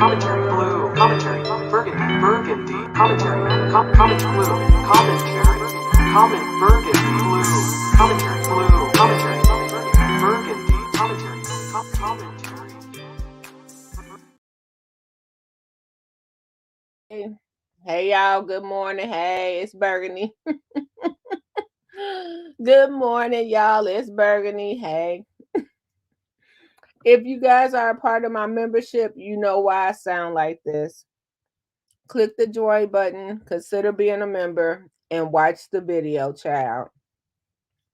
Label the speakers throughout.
Speaker 1: Commentary Blue Commentary Burgundy Commentary Comment Blue Commentary Comment Burgundy Blue Commentary Burgundy Commentary Commentary.
Speaker 2: Hey y'all, good morning. Hey, it's Burgundy. Good morning, y'all. It's Burgundy. Hey. If you guys are a part of my membership, you know why I sound like this. Click the join button, consider being a member, and watch the video, child.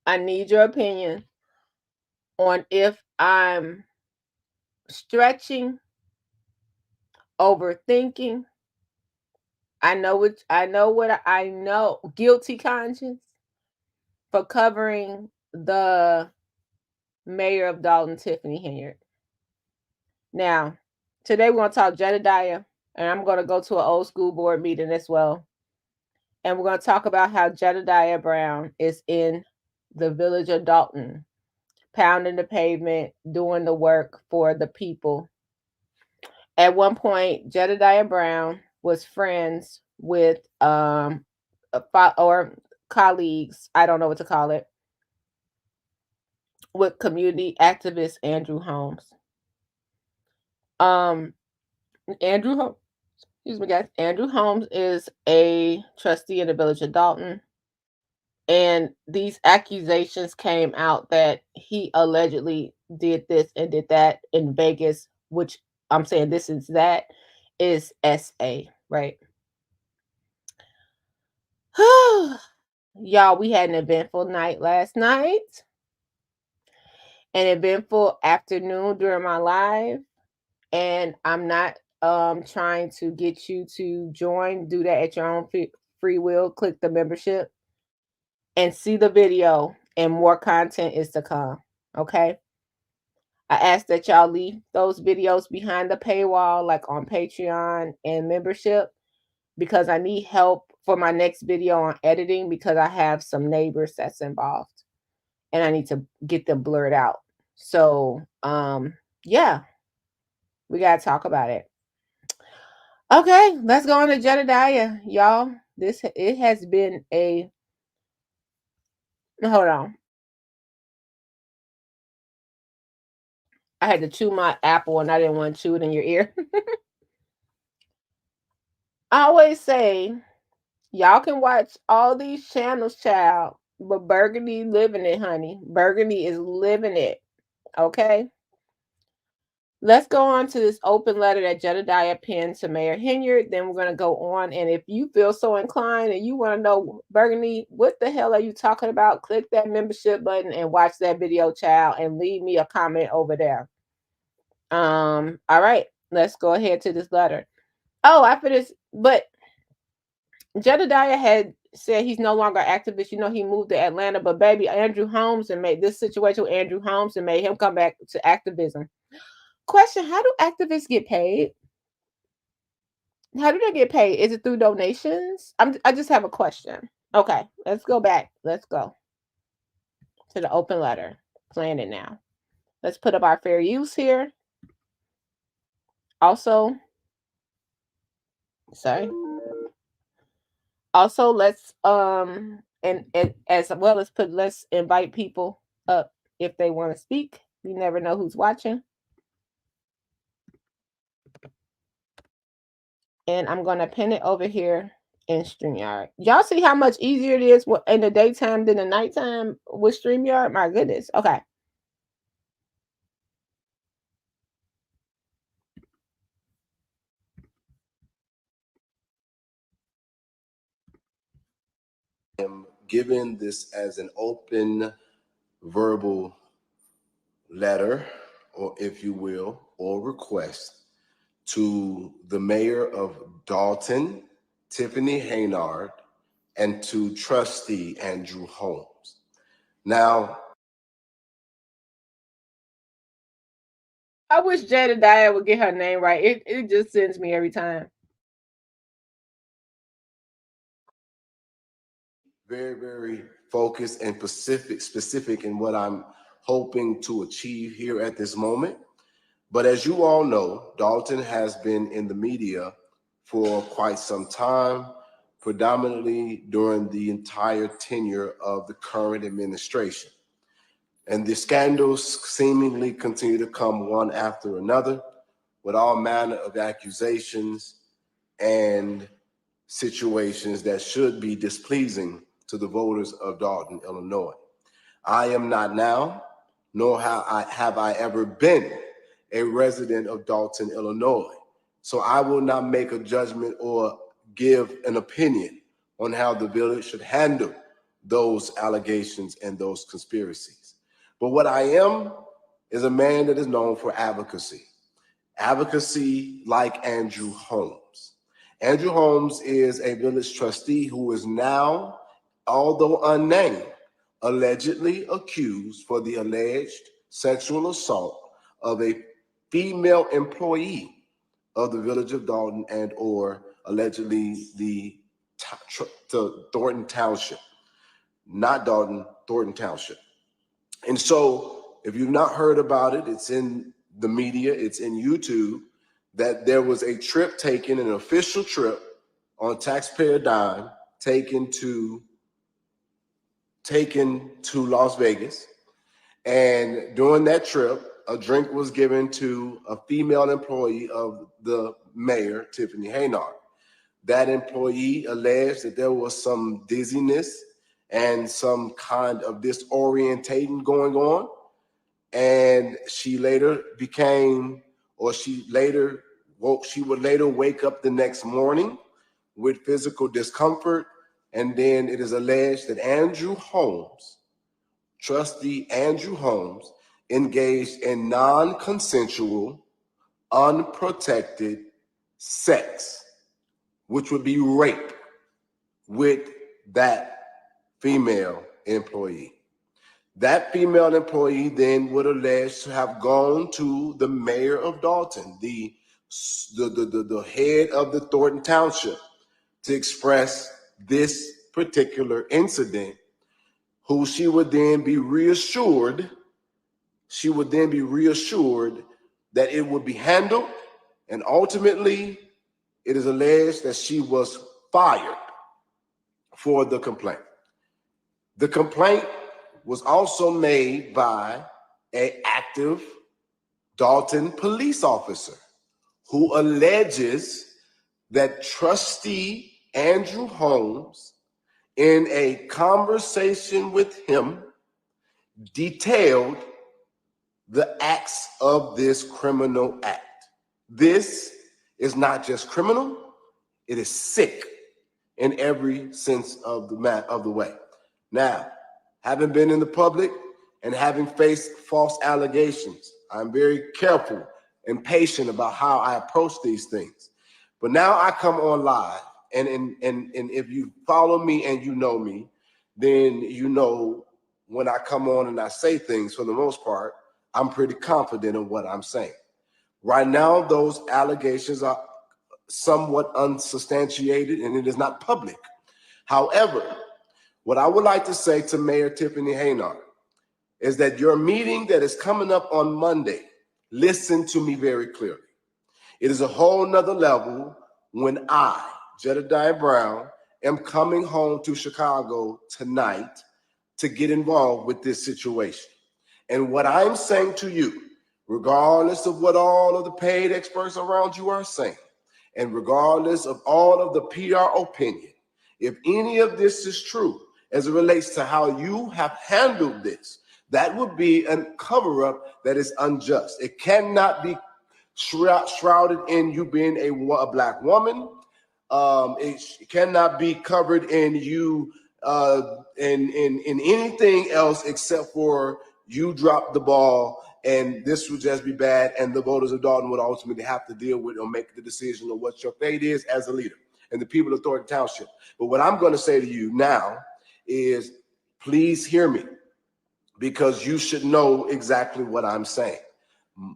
Speaker 2: I need your opinion on if I'm stretching, overthinking. I know what I know. Guilty conscience for covering the mayor of Dolton, Tiffany Henyard. Now, today we're going to talk Jedidiah, and I'm going to go to an old school board meeting as well. And we're going to talk about how Jedidiah Brown is in the village of Dolton, pounding the pavement, doing the work for the people. At one point, Jedidiah Brown was friends with or colleagues, I don't know what to call it, with community activist Andrew Holmes. Andrew Holmes, excuse me, guys. Andrew Holmes is a trustee in the village of Dolton, and these accusations came out that he allegedly did this and did that in Vegas, which I'm saying this is that is SA, right? Y'all, we had an eventful night last night, an eventful afternoon during my live, and I'm not trying to get you to join. Do that at your own free will. Click the membership and see the video, and more content is to come. Okay, I ask that y'all leave those videos behind the paywall, like on Patreon and membership, because I need help for my next video on editing, because I have some neighbors that's involved and I need to get them blurred out. So yeah, we gotta talk about it. Okay, let's go on to Jedidiah, y'all. It has been a hold on. I had to chew my apple and I didn't want to chew it in your ear. I always say, y'all can watch all these channels, child, but Burgundy living it, honey. Burgundy is living it. Okay. Let's go on to this open letter that Jedidiah penned to Mayor Henyard. Then we're going to go on. And if you feel so inclined and you want to know, Burgundy, what the hell are you talking about? Click that membership button and watch that video, child, and leave me a comment over there. All right, let's go ahead to this letter. Oh, after this, but Jedidiah had said he's no longer activist. You know, he moved to Atlanta, but baby, Andrew Holmes and made this situation with Andrew Holmes and made him come back to activism. Question: how do activists get paid? How do they get paid? Is it through donations? I just have a question. Okay, let's go back. Let's go to the open letter. Plan it now. Let's put up our fair use here. Also, sorry. Also, let's and as well as let's invite people up if they want to speak. You never know who's watching. And I'm gonna pin it over here in StreamYard. Y'all see how much easier it is in the daytime than the nighttime with StreamYard? My goodness. Okay.
Speaker 3: I'm giving this as an open verbal letter, or if you will, or request to the mayor of Dolton, Tiffany Henyard, and to trustee Andrew Holmes. Now,
Speaker 2: I wish Jedidiah would get her name right. It just sends me every time.
Speaker 3: very, very focused and specific in what I'm hoping to achieve here at this moment. But as you all know, Dolton has been in the media for quite some time, predominantly during the entire tenure of the current administration. And the scandals seemingly continue to come one after another with all manner of accusations and situations that should be displeasing to the voters of Dolton, Illinois. I am not now, nor have I ever been a resident of Dolton, Illinois. So I will not make a judgment or give an opinion on how the village should handle those allegations and those conspiracies. But what I am is a man that is known for advocacy. Advocacy like Andrew Holmes. Andrew Holmes is a village trustee who is now, although unnamed, allegedly accused for the alleged sexual assault of a female employee of the village of Dolton and or allegedly the Thornton Township. Not Dolton, Thornton Township. And so if you've not heard about it, it's in the media, it's in YouTube, that there was a trip taken, an official trip on taxpayer dime, taken to Las Vegas. And during that trip, a drink was given to a female employee of the mayor, Tiffany Haynard. That employee alleged that there was some dizziness and some kind of disorientating going on. And she later would later wake up the next morning with physical discomfort. And then it is alleged that Andrew Holmes, trustee Andrew Holmes, engaged in non-consensual, unprotected sex, which would be rape, with that female employee. That female employee then would allege to have gone to the mayor of Dolton, the head of the Thornton Township, to express this particular incident, who she would then be reassured that it would be handled, and ultimately it is alleged that she was fired for the complaint. The complaint was also made by an active Dolton police officer who alleges that trustee Andrew Holmes, in a conversation with him, detailed the acts of this criminal act. This is not just criminal, it is sick in every sense of the way. Now, having been in the public and having faced false allegations, I'm very careful and patient about how I approach these things. But now I come on live, and if you follow me and you know me, then you know when I come on and I say things, for the most part, I'm pretty confident in what I'm saying. Right now, those allegations are somewhat unsubstantiated and it is not public. However, what I would like to say to Mayor Tiffany Haynard is that your meeting that is coming up on Monday, listen to me very clearly. It is a whole nother level when I, Jedidiah Brown, am coming home to Chicago tonight to get involved with this situation. And what I'm saying to you, regardless of what all of the paid experts around you are saying, and regardless of all of the PR opinion, if any of this is true as it relates to how you have handled this, that would be a cover-up that is unjust. It cannot be shrouded in you being a black woman. It cannot be covered in you in anything else except for you dropped the ball and this would just be bad, and the voters of Dolton would ultimately have to deal with or make the decision of what your fate is as a leader and the people of Thornton Township. But what I'm going to say to you now is, please hear me, because you should know exactly what I'm saying.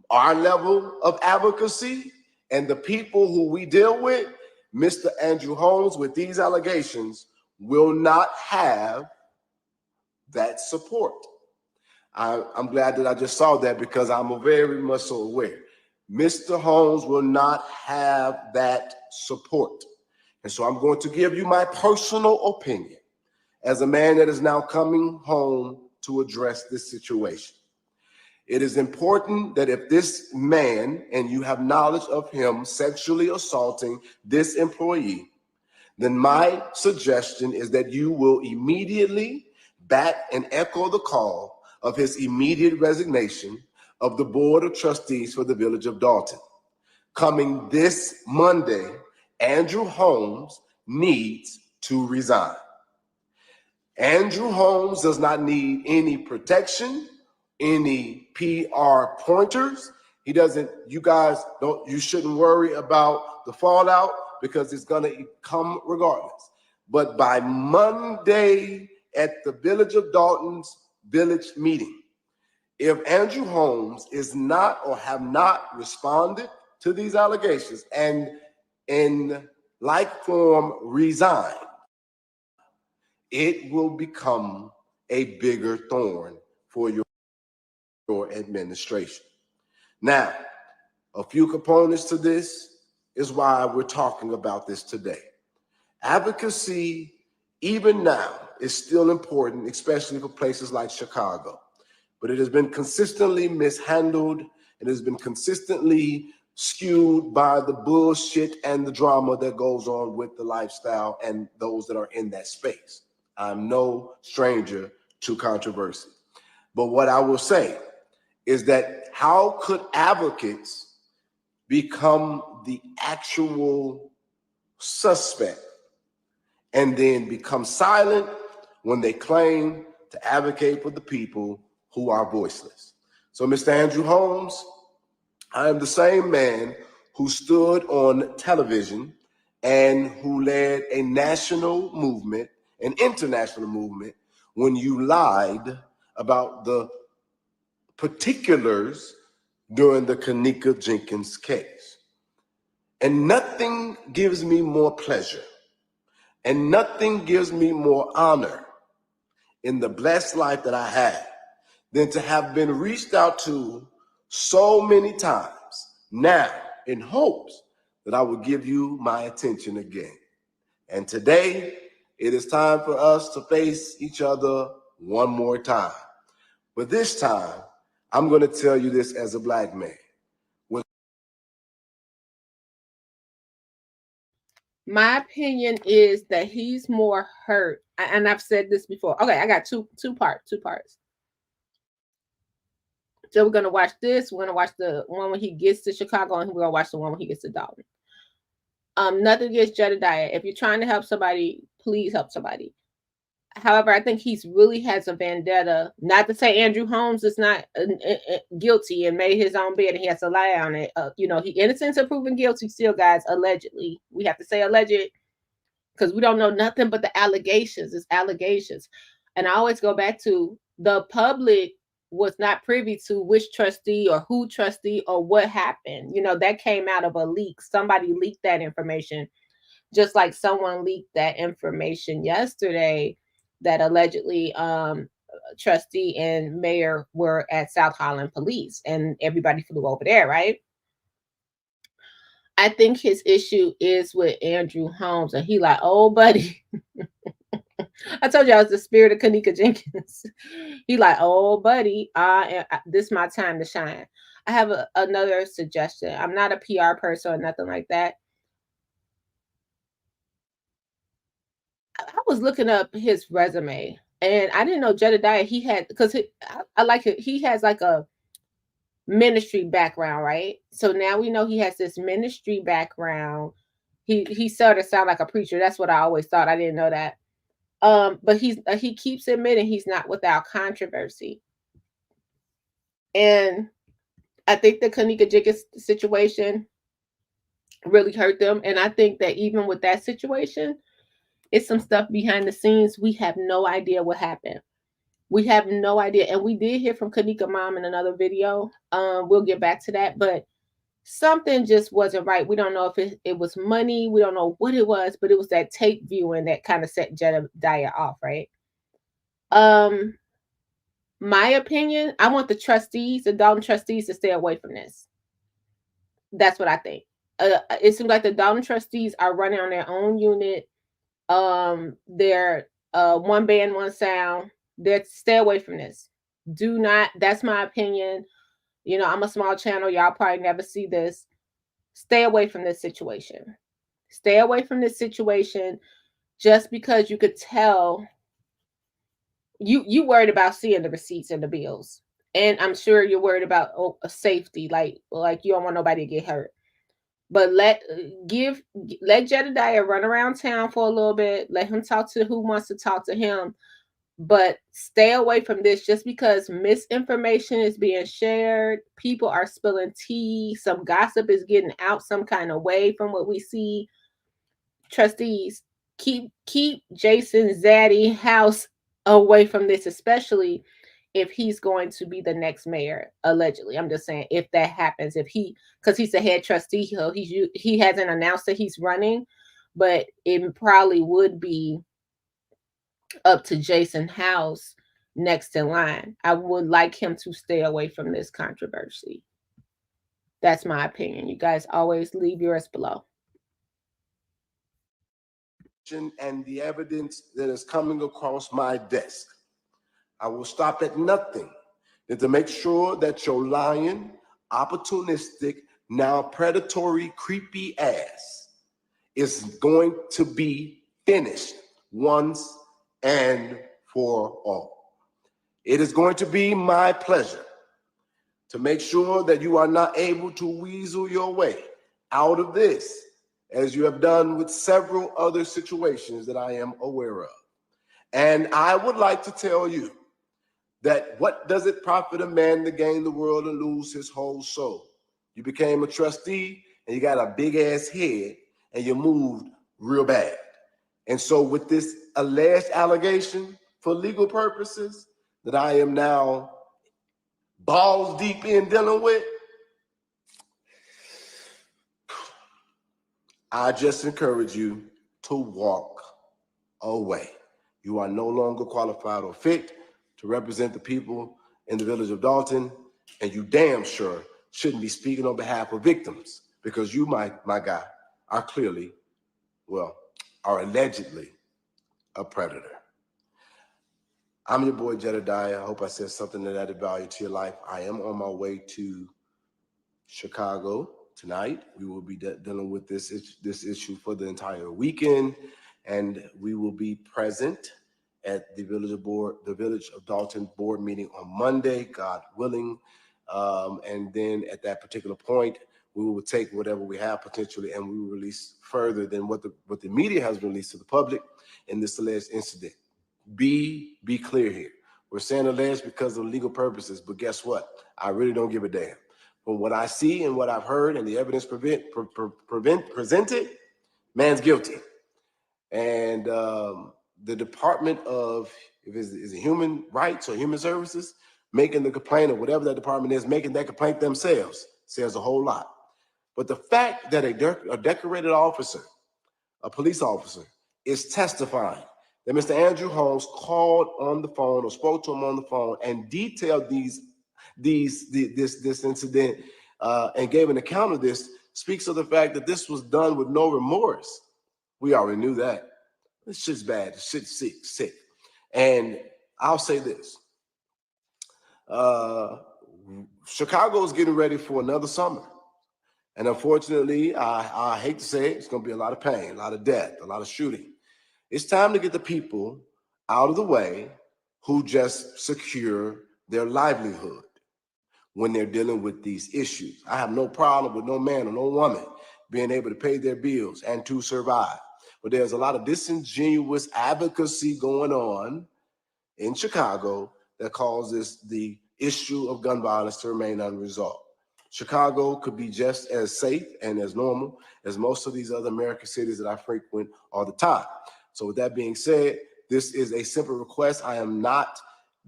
Speaker 3: Our level of advocacy and the people who we deal with, Mr. Andrew Holmes, with these allegations, will not have that support. I'm glad that I just saw that, because I'm very much so aware. Mr. Holmes will not have that support. And so I'm going to give you my personal opinion as a man that is now coming home to address this situation. It is important that if this man, and you have knowledge of him sexually assaulting this employee, then my suggestion is that you will immediately back and echo the call of his immediate resignation of the Board of Trustees for the Village of Dolton. Coming this Monday, Andrew Holmes needs to resign. Andrew Holmes does not need any protection, any PR pointers. He doesn't, you shouldn't worry about the fallout because it's gonna come regardless. But by Monday at the Village of Dolton's village meeting, if Andrew Holmes is not or have not responded to these allegations and in like form resign, it will become a bigger thorn for your administration. Now, a few components to this is why we're talking about this today. Advocacy, even now, is still important, especially for places like Chicago. But it has been consistently mishandled. It has been consistently skewed by the bullshit and the drama that goes on with the lifestyle and those that are in that space. I'm no stranger to controversy. But what I will say is that how could advocates become the actual suspect and then become silent when they claim to advocate for the people who are voiceless? So, Mr. Andrew Holmes, I am the same man who stood on television and who led a national movement, an international movement, when you lied about the particulars during the Kenneka Jenkins case. And nothing gives me more pleasure and nothing gives me more honor in the blessed life that I had than to have been reached out to so many times now in hopes that I would give you my attention again. And today, it is time for us to face each other one more time. But this time, I'm going to tell you this as a Black man.
Speaker 2: My opinion is that he's more hurt, and I've said this before. Okay, I got two parts. So we're gonna watch this. We're gonna watch the one when he gets to Chicago, and we're gonna watch the one when he gets to Dolton. Nothing against Jedidiah. If you're trying to help somebody, please help somebody. However, I think he's really has a vendetta. Not to say Andrew Holmes is not guilty and made his own bed and he has to lie on it. He innocent until proven guilty. Still, guys, allegedly. We have to say alleged because we don't know nothing but the allegations. It's allegations, and I always go back to the public was not privy to which trustee or who trustee or what happened. That came out of a leak. Somebody leaked that information, just like someone leaked that information yesterday that allegedly trustee and mayor were at South Holland Police and everybody flew over there, right? I think his issue is with Andrew Holmes, and he like, oh, buddy. I told you I was the spirit of Kenneka Jenkins. He like, oh, buddy, this is my time to shine. I have another suggestion. I'm not a PR person or nothing like that. I was looking up his resume, and I didn't know Jedidiah. He had because I like it. He has like a ministry background, right? So now we know he has this ministry background. He sort of sound like a preacher. That's what I always thought. I didn't know that. But he keeps admitting he's not without controversy, and I think the Kenneka Jenkins situation really hurt them. And I think that even with that situation, it's some stuff behind the scenes. We have no idea what happened. We have no idea. And we did hear from Kenneka mom in another video. We'll get back to that. But something just wasn't right. We don't know if it was money. We don't know what it was, but it was that tape viewing that kind of set Jedidiah off, right? My opinion, I want the Dolton trustees to stay away from this. That's what I think. It seems like the Dolton trustees are running on their own unit. They're one band, one sound. They're stay away from this. Do not. That's my opinion. You know, I'm a small channel. Y'all probably never see this. Stay away from this situation. Stay away from this situation just because you could tell you worried about seeing the receipts and the bills. And I'm sure you're worried about safety, like you don't want nobody to get hurt. But let Jedidiah run around town for a little bit. Let him talk to who wants to talk to him. But stay away from this just because misinformation is being shared. People are spilling tea. Some gossip is getting out some kind of way from what we see. Trustees, keep Jason Zaddy House away from this, especially if he's going to be the next mayor, allegedly. I'm just saying, if that happens, because he's the head trustee, he hasn't announced that he's running, but it probably would be up to Jason House next in line. I would like him to stay away from this controversy. That's my opinion. You guys always leave yours below.
Speaker 3: And the evidence that is coming across my desk, I will stop at nothing than to make sure that your lying, opportunistic, now predatory, creepy ass is going to be finished once and for all. It is going to be my pleasure to make sure that you are not able to weasel your way out of this, as you have done with several other situations that I am aware of. And I would like to tell you that what does it profit a man to gain the world and lose his whole soul? You became a trustee and you got a big ass head and you moved real bad. And so with this alleged allegation for legal purposes that I am now balls deep in dealing with, I just encourage you to walk away. You are no longer qualified or fit to represent the people in the village of Dolton, and you damn sure shouldn't be speaking on behalf of victims, because you, my guy, are clearly, well, are allegedly a predator. I'm your boy Jedidiah. I hope I said something that added value to your life. I am on my way to Chicago tonight. We will be dealing with this issue for the entire weekend, and we will be present at the Village of Dolton board meeting on Monday, God willing. And then at that particular point, we will take whatever we have potentially, and we will release further than what the media has released to the public in this alleged incident. Be clear here. We're saying alleged because of legal purposes, but guess what? I really don't give a damn. From what I see and what I've heard and the evidence presented, man's guilty. And the Department of, is it Human Rights or Human Services, making the complaint, or whatever that department is, making that complaint themselves, says a whole lot. But the fact that a decorated officer, a police officer, is testifying that Mr. Andrew Holmes called on the phone or spoke to him on the phone and detailed this incident and gave an account of this, speaks of the fact that this was done with no remorse. We already knew that. This shit's bad. This shit's sick. And I'll say this. Chicago is getting ready for another summer. And unfortunately, I hate to say it, it's going to be a lot of pain, a lot of death, a lot of shooting. It's time to get the people out of the way who just secure their livelihood when they're dealing with these issues. I have no problem with no man or no woman being able to pay their bills and to survive. But there's a lot of disingenuous advocacy going on in Chicago that causes the issue of gun violence to remain unresolved. Chicago could be just as safe and as normal as most of these other American cities that I frequent all the time. So with that being said, this is a simple request. I am not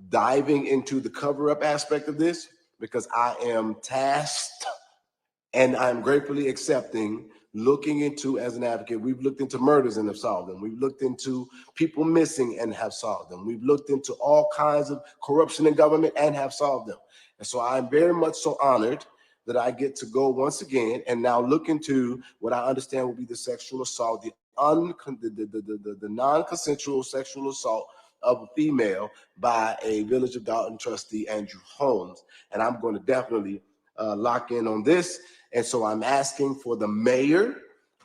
Speaker 3: diving into the cover-up aspect of this because I am tasked and I'm gratefully accepting looking into, as an advocate, we've looked into murders and have solved them. We've looked into people missing and have solved them. We've looked into all kinds of corruption in government and have solved them. And so I'm very much so honored that I get to go once again and now look into what I understand will be the sexual assault, the non-consensual sexual assault of a female by a Village of Dolton trustee, Andrew Holmes. And I'm going to definitely lock in on this. And so I'm asking for the mayor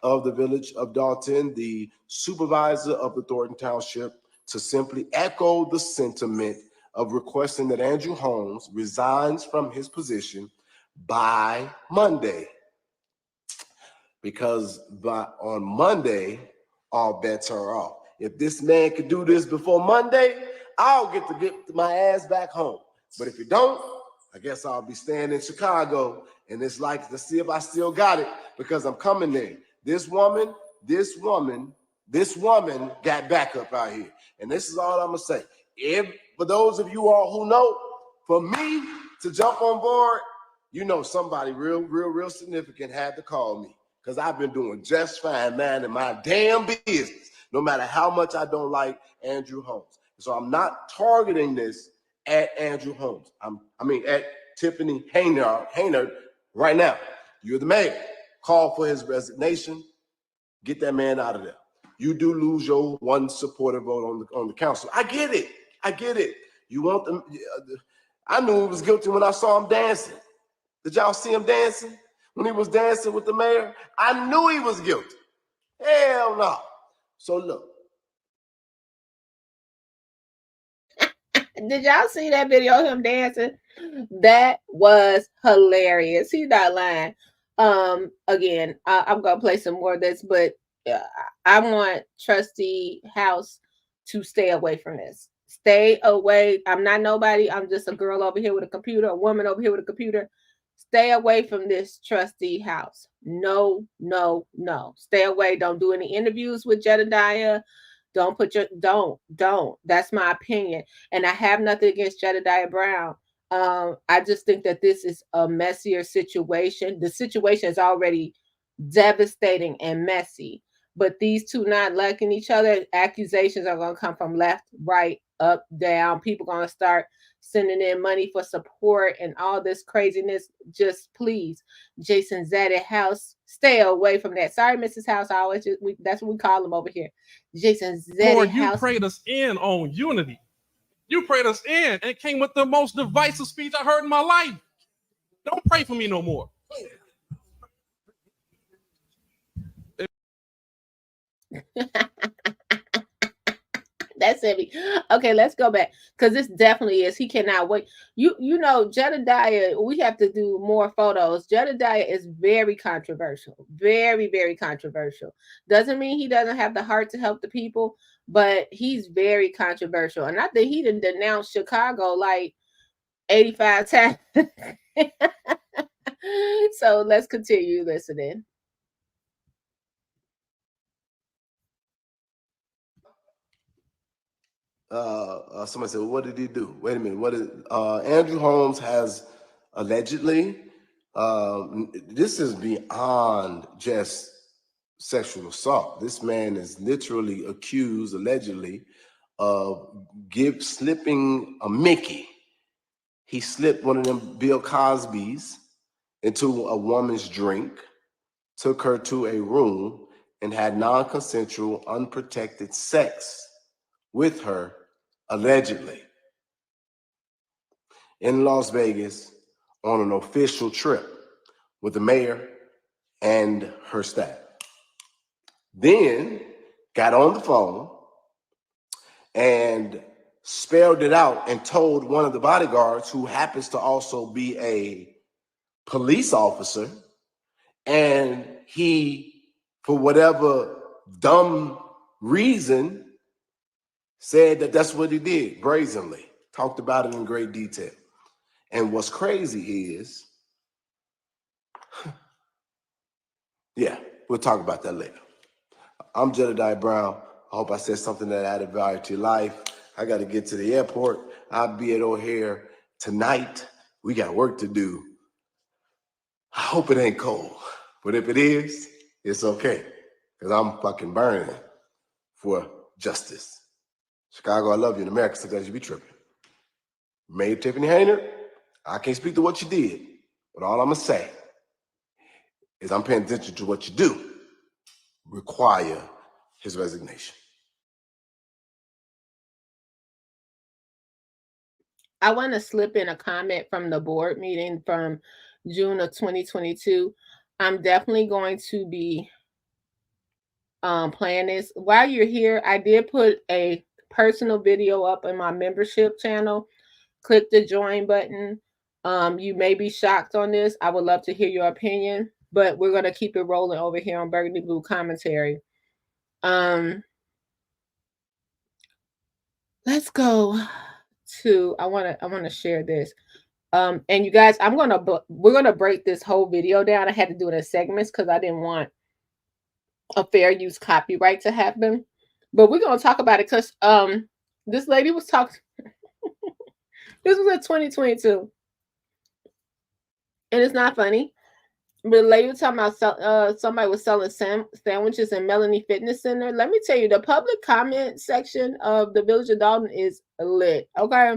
Speaker 3: of the Village of Dolton, the supervisor of the Thornton Township, to simply echo the sentiment of requesting that Andrew Holmes resigns from his position by Monday. Because on Monday, all bets are off. If this man could do this before Monday, I'll get my ass back home. But if you don't, I guess I'll be staying in Chicago, and it's like to see if I still got it, because I'm coming there. This woman got backup out here. And this is all I'm gonna say. For those of you all who know, for me to jump on board, you know, somebody real significant had to call me, because I've been doing just fine, man, in my damn business, no matter how much I don't like Andrew Holmes. So I'm not targeting this at Andrew Holmes. At Tiffany Haynard right now. You're the mayor. Call for his resignation. Get that man out of there. You do lose your one supporter vote on the council. I get it. You want them. I knew he was guilty when I saw him dancing. Did y'all see him dancing? When he was dancing with the mayor? I knew he was guilty. Hell no. So look.
Speaker 2: Did y'all see that video of him dancing? That was hilarious. He's not lying. Again, I'm gonna play some more of this, but I want Trustee House to stay away from this. Stay away. I'm not nobody. I'm just a girl over here with a computer, a woman over here with a computer. Stay away from this Trustee House. No. Stay away. Don't do any interviews with Jedidiah. Don't. That's my opinion. And I have nothing against Jedidiah Brown. I just think that this is a messier situation. The situation is already devastating and messy. But these two not liking each other, accusations are going to come from left, right, up, down. People going to start sending in money for support and all this craziness. Just please, Jason Zaddy House, stay away from that. Sorry, Mrs. House. That's what we call him over here. Jason Zaddy House.
Speaker 4: You prayed us in on unity. You prayed us in and came with the most divisive speech I heard in my life. Don't pray for me no more.
Speaker 2: That's heavy. Okay, let's go back, because this definitely is. He cannot wait. You know, Jedidiah, we have to do more photos. Jedidiah is very controversial. Very controversial. Doesn't mean he doesn't have the heart to help the people, but he's very controversial. And I think he done denounced Chicago like 85 times. So let's continue listening.
Speaker 3: Somebody said, well, what did he do? Wait a minute. Andrew Holmes has allegedly, this is beyond just sexual assault. This man is literally accused, allegedly, of slipping a Mickey. He slipped one of them Bill Cosby's into a woman's drink, took her to a room, and had non-consensual, unprotected sex with her, allegedly, in Las Vegas on an official trip with the mayor and her staff. Then got on the phone and spelled it out and told one of the bodyguards, who happens to also be a police officer, and he, for whatever dumb reason, said that that's what he did, brazenly. Talked about it in great detail. And what's crazy is, yeah, we'll talk about that later. I'm Jedidiah Brown. I hope I said something that added value to your life. I got to get to the airport. I'll be at O'Hare tonight. We got work to do. I hope it ain't cold. But if it is, it's okay, because I'm fucking burning for justice. Chicago, I love you. In America, sometimes you be tripping. Mayor Tiffany Haynard, I can't speak to what you did, But all I'm gonna say is I'm paying attention to what you do. Require his resignation.
Speaker 2: I want to slip in a comment from the board meeting from June of 2022. I'm definitely going to be playing this. While you're here, I did put a personal video up in my membership channel. Click the join button. You may be shocked on this. I would love to hear your opinion, but we're going to keep it rolling over here on Burgundy Blue Commentary. Let's go to, I want to share this. And you guys, we're gonna break this whole video down. I had to do it in segments because I didn't want a fair use copyright to happen. But we're gonna talk about it because this lady was talking. This was in 2022, and it's not funny. But the lady was talking about somebody was selling sandwiches in Melanie Fitness Center. Let me tell you, the public comment section of the Village of Dolton is lit. Okay,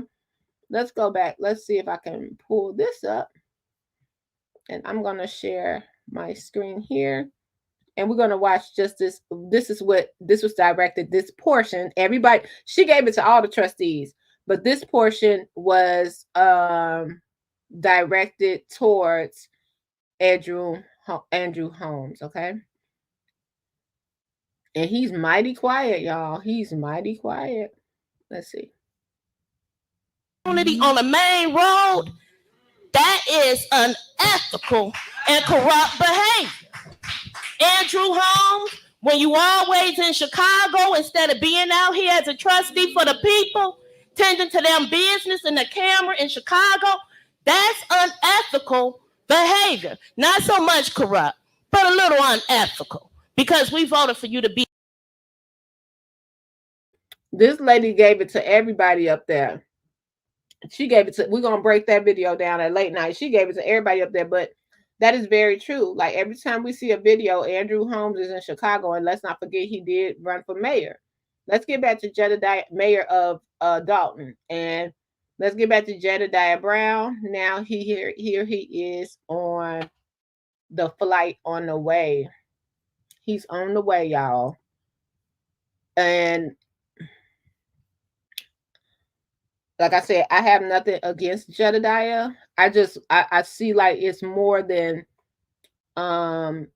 Speaker 2: let's go back. Let's see if I can pull this up. And I'm going to share my screen here. And we're going to watch just this. This was directed. This portion, everybody, she gave it to all the trustees. But this portion was directed towards Andrew Holmes, okay? And he's mighty quiet, y'all. He's mighty quiet. Let's see.
Speaker 5: On the main road, that is unethical and corrupt behavior. Andrew Holmes, when you always in Chicago instead of being out here as a trustee for the people, tending to them business and the camera in Chicago, that's unethical behavior. Not so much corrupt, but a little unethical because we voted for you to be.
Speaker 2: This lady gave it to everybody up there. She gave it to, we're going to break that video down at late night. She gave it to everybody up there, but that is very true. Like every time we see a video, Andrew Holmes is in Chicago, and let's not forget he did run for mayor. Let's get back to Jedidiah, mayor of Dolton, and let's get back to Jedidiah Brown. Now here he is on the flight on the way. He's on the way, y'all. And like I said, I have nothing against Jedidiah. I see like it's more than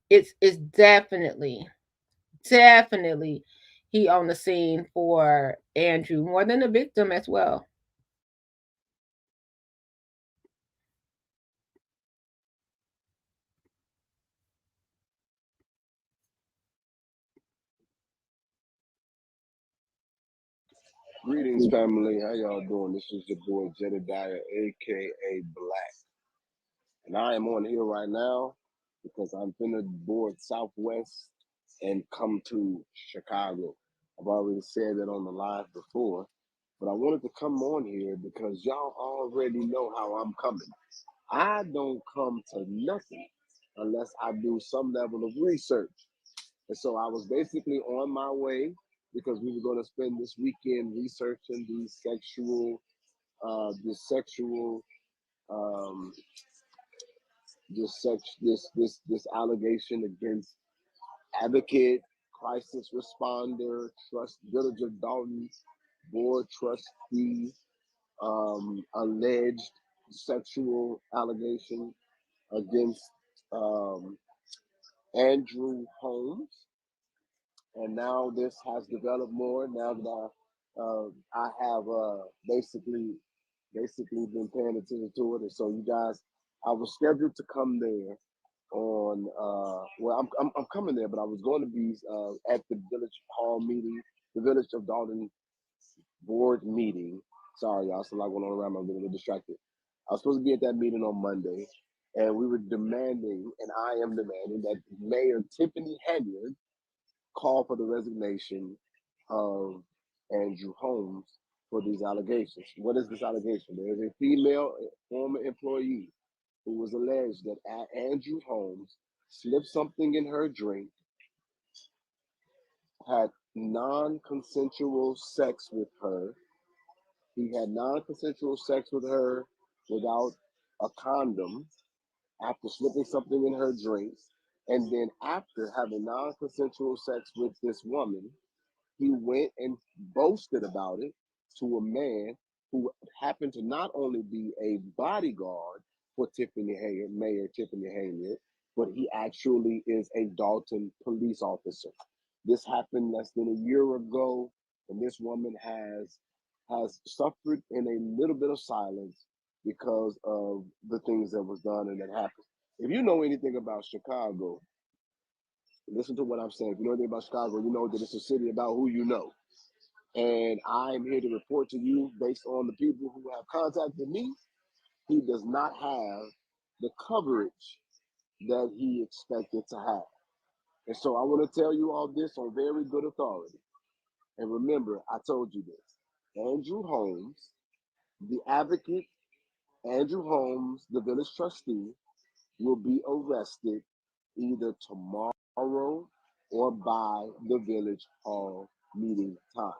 Speaker 2: it's definitely he on the scene for Andrew more than the victim as well.
Speaker 3: Greetings, family. How y'all doing? This is your boy Jedidiah, aka Black, and I am on here right now because I'm finna board Southwest and come to Chicago. I've already said that on the live before, but I wanted to come on here because y'all already know how I'm coming. I don't come to nothing unless I do some level of research. And so I was basically on my way because we were going to spend this weekend researching these this allegation against advocate, crisis responder, Village of Dolton board trustee, alleged sexual allegation against Andrew Holmes. And now this has developed more. Now that I have basically been paying attention to it, and so you guys, I was scheduled to come there on well, I'm coming there, but I was going to be at the Village Hall meeting, the Village of Dolton board meeting. Sorry, y'all, it's a lot going on around me. I'm getting a little distracted. I was supposed to be at that meeting on Monday, and we were demanding, and I am demanding that Mayor Tiffany Henyard call for the resignation of Andrew Holmes for these allegations. What is this allegation? There is a female former employee who was alleged that Andrew Holmes slipped something in her drink, had non-consensual sex with her. He had non-consensual sex with her without a condom, after slipping something in her drinks, and then after having non-consensual sex with this woman, he went and boasted about it to a man who happened to not only be a bodyguard for Mayor Tiffany Haynes, but he actually is a Dolton police officer. This happened less than a year ago, and this woman has suffered in a little bit of silence because of the things that was done and that happened. If you know anything about Chicago, listen to what I'm saying. If you know anything about Chicago, you know that it's a city about who you know. And I'm here to report to you, based on the people who have contacted me, he does not have the coverage that he expected to have. And so I want to tell you all this on very good authority. And remember, I told you this. Andrew Holmes, the advocate, Andrew Holmes, the village trustee, will be arrested either tomorrow or by the village hall meeting time.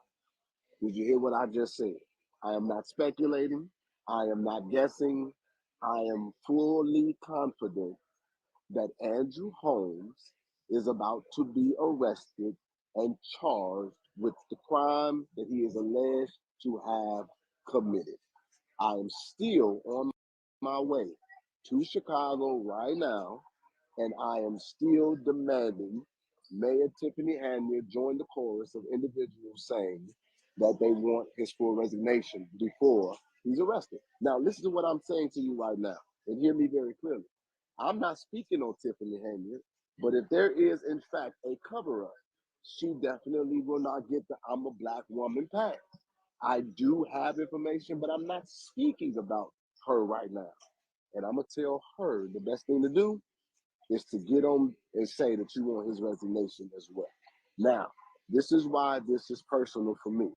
Speaker 3: Did you hear what I just said? I am not speculating. I am not guessing. I am fully confident that Andrew Holmes is about to be arrested and charged with the crime that he is alleged to have committed. I am still on my way to Chicago right now, and I am still demanding Mayor Tiffany Hanier join the chorus of individuals saying that they want his full resignation before he's arrested. Now, listen to what I'm saying to you right now, and hear me very clearly. I'm not speaking on Tiffany Hanier, but if there is, in fact, a cover-up, she definitely will not get the "I'm a black woman" pass. I do have information, but I'm not speaking about her right now. And I'm going to tell her the best thing to do is to get on and say that you want his resignation as well. Now, this is why this is personal for me.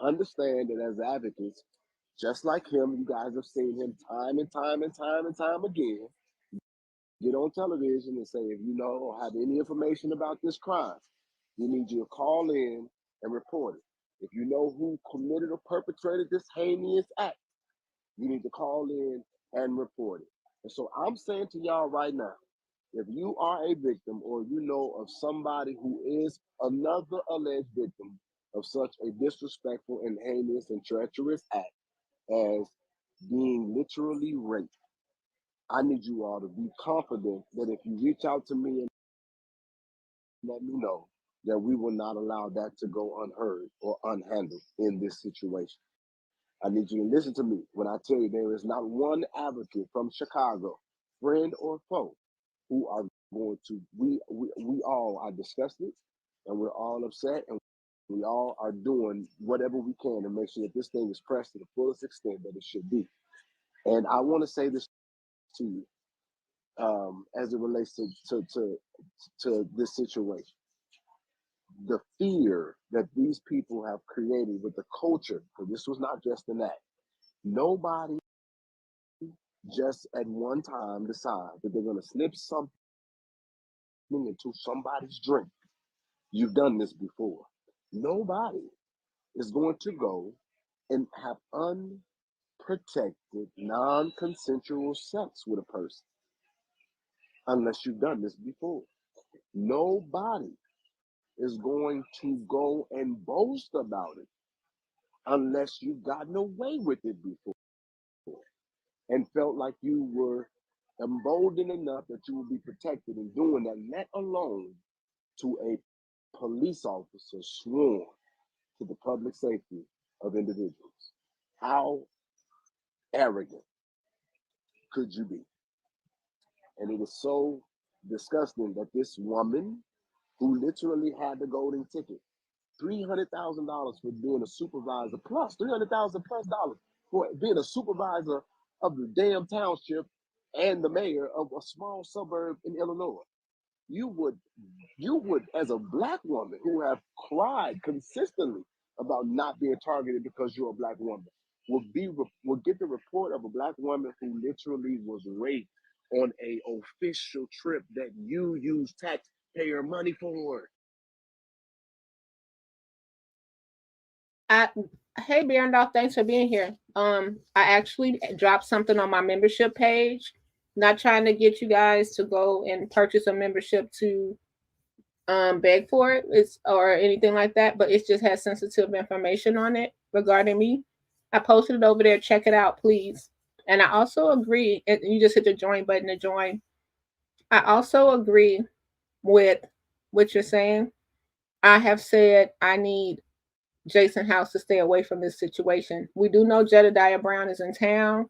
Speaker 3: Understand that as advocates, just like him, you guys have seen him time and time and time and time again get on television and say, if you know or have any information about this crime, we need you to call in and report it. If you know who committed or perpetrated this heinous act, you need to call in and report it. And so I'm saying to y'all right now, if you are a victim or you know of somebody who is another alleged victim of such a disrespectful and heinous and treacherous act as being literally raped, I need you all to be confident that if you reach out to me and let me know, that we will not allow that to go unheard or unhandled in this situation. I need you to listen to me when I tell you there is not one advocate from Chicago, friend or foe, who are going to, we all are disgusted and we're all upset and we all are doing whatever we can to make sure that this thing is pressed to the fullest extent that it should be. And I want to say this to you as it relates to this situation. The fear that these people have created with the culture, because this was not just an act. Nobody just at one time decide that they're going to slip something into somebody's drink. You've done this before. Nobody is going to go and have unprotected, non-consensual sex with a person unless you've done this before. Nobody is going to go and boast about it unless you've gotten away with it before and felt like you were emboldened enough that you will be protected in doing that, let alone to a police officer sworn to the public safety of individuals. How arrogant could you be? And it is so disgusting that this woman, who literally had the golden ticket, $300,000 for being a supervisor, plus $300,000 plus dollars for being a supervisor of the damn township and the mayor of a small suburb in Illinois. You would, as a black woman who have cried consistently about not being targeted because you're a black woman, will get the report of a black woman who literally was raped on a official trip that you use taxpayer money for.
Speaker 2: Hey Berndorf, thanks for being here. I actually dropped something on my membership page Not trying to get you guys to go and purchase a membership to beg for it, it's or anything like that, but it just has sensitive information on it regarding me. I posted it over there. Check it out, please. And I also agree, and you just hit the join button to join. I also agree with what you're saying. I have said I need Jason House to stay away from this situation. We do know Jedidiah Brown is in town.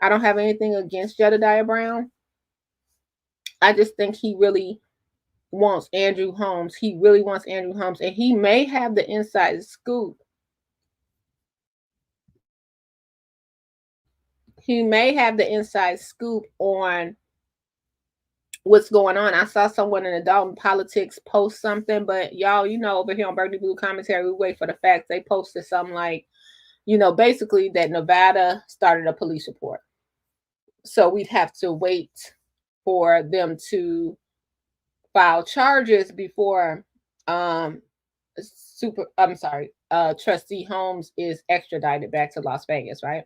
Speaker 2: I don't have anything against Jedidiah Brown. I just think he really wants Andrew Holmes. He really wants Andrew Holmes, and he may have the inside scoop. He may have the inside scoop on what's going on. I saw someone in the Dolton politics post something, but y'all, over here on Burgundy Blue Commentary, we wait for the facts. They posted something like, basically that Nevada started a police report. So we'd have to wait for them to file charges before Trustee Holmes is extradited back to Las Vegas, right?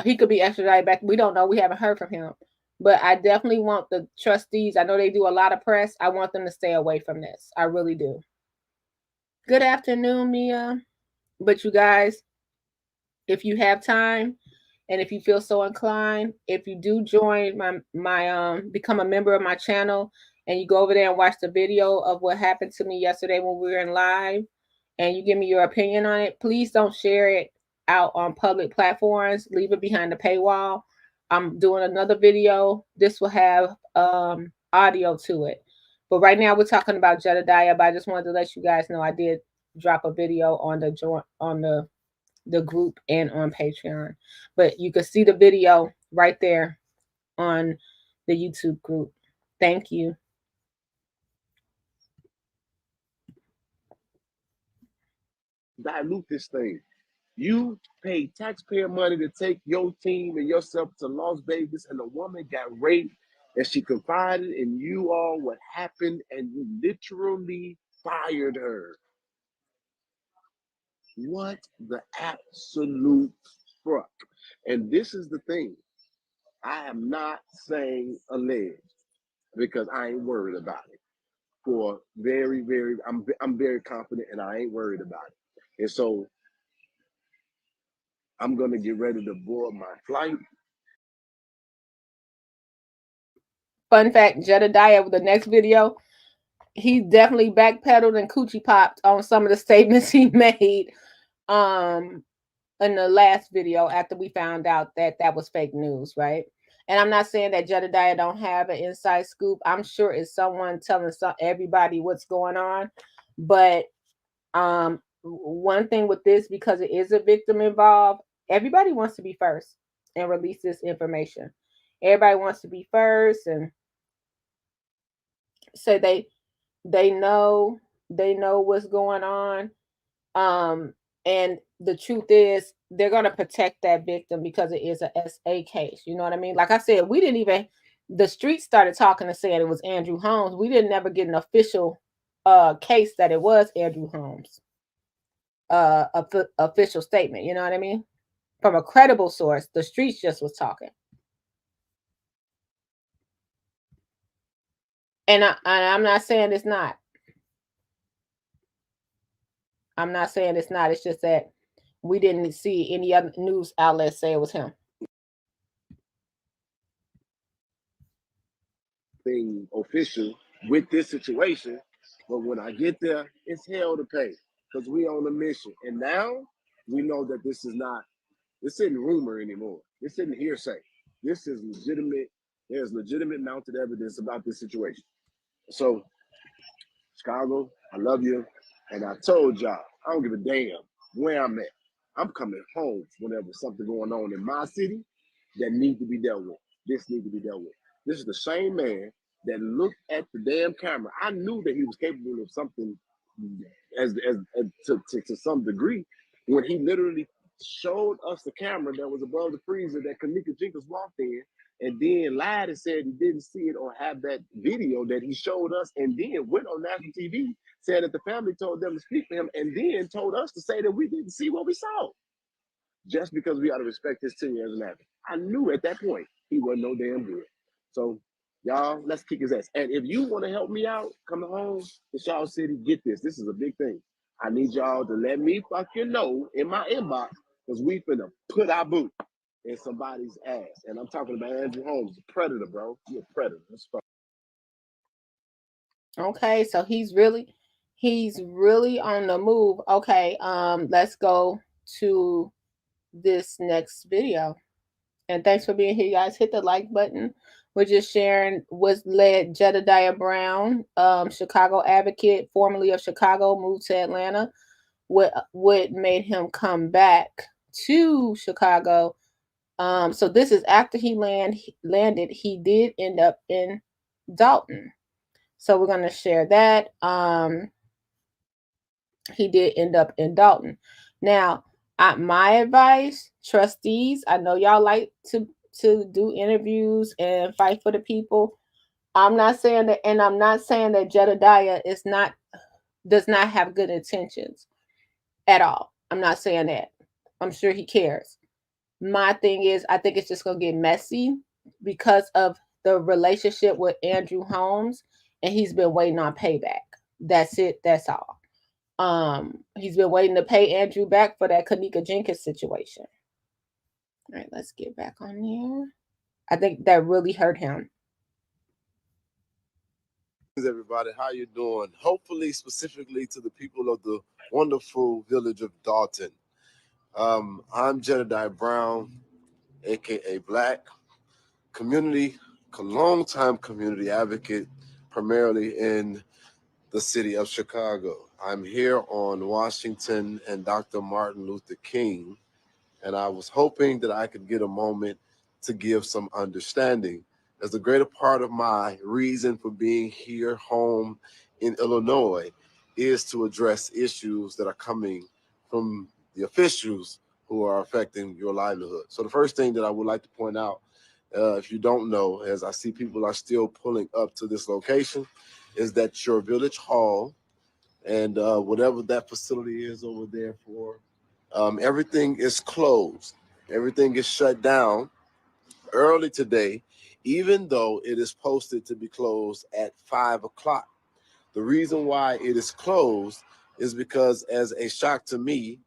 Speaker 2: He could be extradited back. We don't know. We haven't heard from him. But I definitely want the trustees, I know they do a lot of press. I want them to stay away from this. I really do. Good afternoon, Mia. But you guys, if you have time and if you feel so inclined, if you do join my become a member of my channel and you go over there and watch the video of what happened to me yesterday when we were in live and you give me your opinion on it, please don't share it out on public platforms. Leave it behind the paywall. I'm doing another video. This will have audio to it. But right now we're talking about Jedidiah, but I just wanted to let you guys know I did drop a video on the group and on Patreon. But you can see the video right there on the YouTube group. Thank you.
Speaker 3: Dilute this thing. You pay taxpayer money to take your team and yourself to Las Vegas, and a woman got raped, and she confided in you all what happened, and you literally fired her. What the absolute fuck? And this is the thing. I am not saying alleged because I ain't worried about it. For very, very, I'm very confident, and I ain't worried about it. And so I'm gonna get ready to board my flight.
Speaker 2: Fun fact, Jedidiah, with the next video, he definitely backpedaled and coochie popped on some of the statements he made in the last video after we found out that was fake news, right? And I'm not saying that Jedidiah don't have an inside scoop. I'm sure it's someone telling everybody what's going on. But one thing with this, because it is a victim involved, everybody wants to be first and release this information. Everybody wants to be first and say they know what's going on. And the truth is they're going to protect that victim because it is a SA case. You know what I mean? Like I said, the streets started talking and saying it was Andrew Holmes. We didn't ever get an official case that it was Andrew Holmes. Official statement, you know what I mean? From a credible source, the streets just was talking. And I'm not saying it's not. I'm not saying it's not. It's just that we didn't see any other news outlets say it was him.
Speaker 3: Thing official with this situation, but when I get there, it's hell to pay because we on a mission. And now we know that this isn't rumor anymore. This isn't hearsay. This is legitimate. There's legitimate mounted evidence about this situation. So, Chicago, I love you. And I told y'all, I don't give a damn where I'm at. I'm coming home whenever something going on in my city that needs to be dealt with. This needs to be dealt with. This is the same man that looked at the damn camera. I knew that he was capable of something to some degree when he literally showed us the camera that was above the freezer that Kanika Jenkins walked in, and then lied and said he didn't see it or have that video that he showed us, and then went on national TV, said that the family told them to speak for him, and then told us to say that we didn't see what we saw. Just because we ought to respect his tenure as an actor. I knew at that point He wasn't no damn good. So y'all, let's kick his ass. And if you want to help me out coming home to Shaw City, get this. This is a big thing. I need y'all to let me fucking know in my inbox because we finna put our boot in somebody's ass. And I'm talking about Andrew Holmes, a predator, bro. You're a predator. That's fuck.
Speaker 2: Okay, so he's really on the move. Okay, let's go to this next video. And thanks for being here, guys. Hit the like button. We're just sharing what's led Jedidiah Brown, Chicago advocate, formerly of Chicago, moved to Atlanta. What made him come back to Chicago? So this is after he landed. He did end up in Dolton. So we're gonna share that. He did end up in Dolton. Now, my advice, trustees, I know y'all like to do interviews and fight for the people. I'm not saying that, and I'm not saying that Jedidiah does not have good intentions at all. I'm not saying that. I'm sure he cares. My thing is, I think it's just gonna get messy because of the relationship with Andrew Holmes, and he's been waiting on payback. That's it. That's all. He's been waiting to pay Andrew back for that Kanika Jenkins situation. All right, let's get back on there. I think that really hurt him.
Speaker 3: Everybody, how you doing? Hopefully, specifically to the people of the wonderful village of Dolton. I'm Jedidiah Brown, aka Black, long-time community advocate, primarily in the city of Chicago. I'm here on Washington and Dr. Martin Luther King, and I was hoping that I could get a moment to give some understanding, as the greater part of my reason for being here home in Illinois is to address issues that are coming from the officials who are affecting your livelihood. So the first thing that I would like to point out, if you don't know, as I see people are still pulling up to this location, is that your village hall and whatever that facility is over there for, everything is closed. Everything is shut down early today, even though it is posted to be closed at 5 o'clock. The reason why it is closed is because, as a shock to me,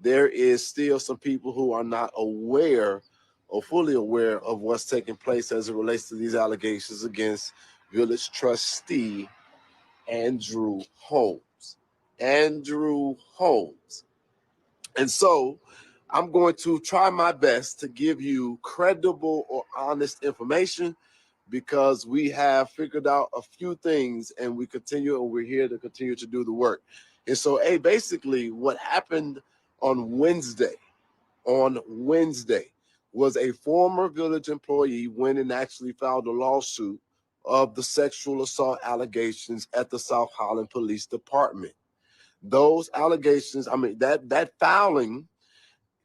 Speaker 3: there is still some people who are not aware or fully aware of what's taking place as it relates to these allegations against village trustee Andrew Holmes. Andrew Holmes. And so I'm going to try my best to give you credible or honest information, because we have figured out a few things and we're here to continue to do the work. And so, basically what happened on Wednesday was a former village employee went and actually filed a lawsuit of the sexual assault allegations at the South Holland Police Department. Those allegations, that filing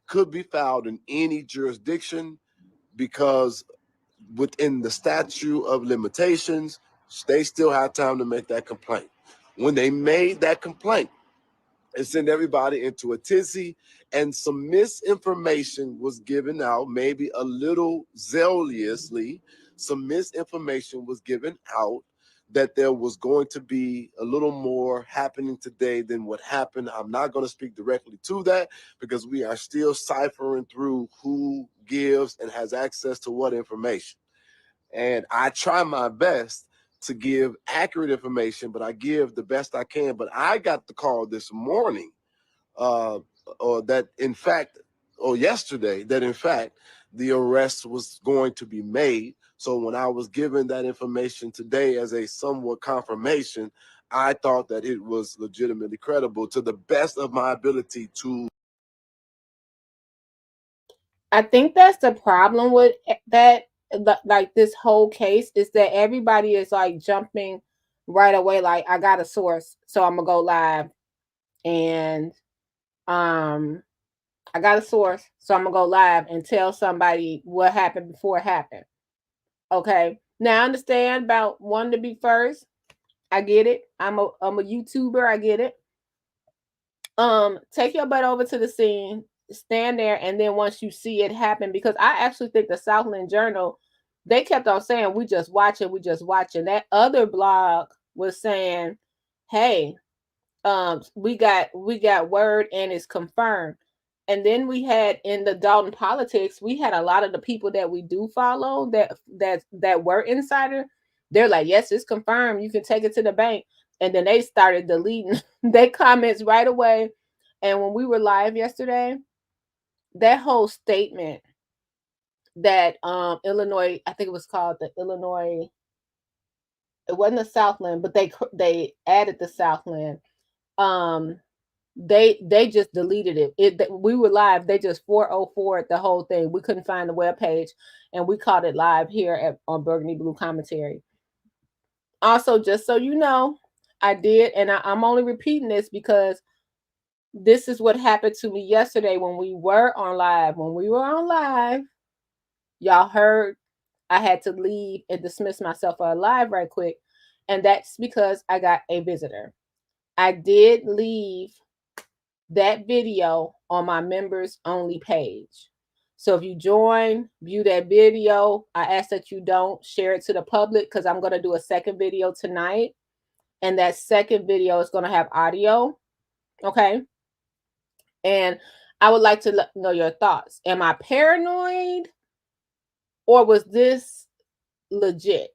Speaker 3: could be filed in any jurisdiction, because within the statute of limitations, they still have time to make that complaint. When they made that complaint, it sent everybody into a tizzy, and some misinformation was given out, maybe a little zealously. Some misinformation was given out that there was going to be a little more happening today than what happened. I'm not going to speak directly to that, because we are still ciphering through who gives and has access to what information. And I try my best to give accurate information, but I give the best I can. But I got the call this morning, yesterday, that in fact the arrest was going to be made. So when I was given that information today as a somewhat confirmation, I thought that it was legitimately credible to the best of my ability to.
Speaker 2: I think that's the problem with that, like this whole case, is that everybody is like jumping right away. Like, I got a source, so I'm gonna go live, and I got a source, so I'm gonna go live and tell somebody what happened before it happened. Okay, now I understand about wanting to be first. I get it. I'm a YouTuber. I get it. Take your butt over to the scene, stand there, and then once you see it happen, because I actually think the Southland Journal they kept on saying, we just watching. That other blog was saying, hey, we got word and it's confirmed. And then we had in the Dolton politics, we had a lot of the people that we do follow that were insider. They're like, yes, it's confirmed. You can take it to the bank. And then they started deleting their comments right away. And when we were live yesterday, that whole statement that Illinois, I think it was called the Illinois, it wasn't the Southland, but they added the Southland. They just deleted it. We were live. They just 404 the whole thing. We couldn't find the webpage, and we caught it live here on Burgundy Blue Commentary. Also, just so you know, I did, and I'm only repeating this because this is what happened to me yesterday when we were on live. When we were on live, y'all heard I had to leave and dismiss myself for a live right quick, and that's because I got a visitor. I did leave that video on my members only page. So if you join, view that video, I ask that you don't share it to the public because I'm going to do a second video tonight. And that second video is going to have audio. Okay. And I would like to know your thoughts. Am I paranoid or was this legit?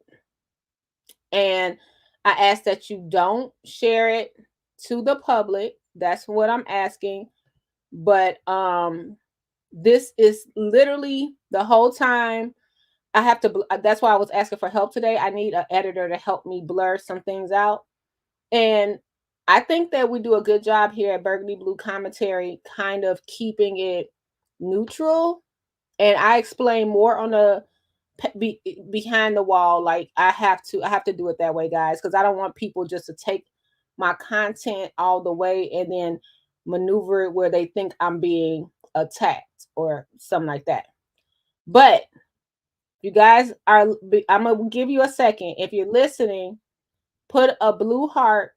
Speaker 2: And I ask that you don't share it to the public. That's what I'm asking. But this is literally the whole time I have to, that's why I was asking for help today. I need an editor to help me blur some things out. And I think that we do a good job here at Burgundy Blue Commentary, kind of keeping it neutral. And I explain more on the behind the wall. Like I have to do it that way, guys, because I don't want people just to take my content all the way and then maneuver it where they think I'm being attacked or something like that. But you guys are, I'm gonna give you a second. If you're listening, put a blue heart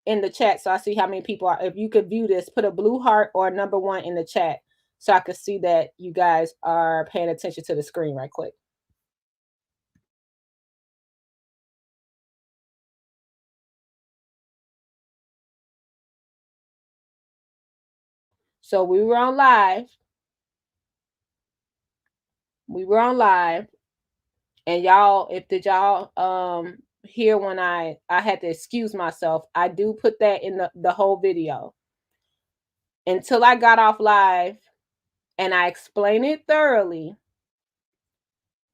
Speaker 2: in the chat so I see how many people are. If you could view this, put a blue heart or number 1 in the chat so I can see that you guys are paying attention to the screen right quick. So we were on live. And y'all, did y'all hear when I had to excuse myself? I do put that in the whole video. Until I got off live and I explained it thoroughly,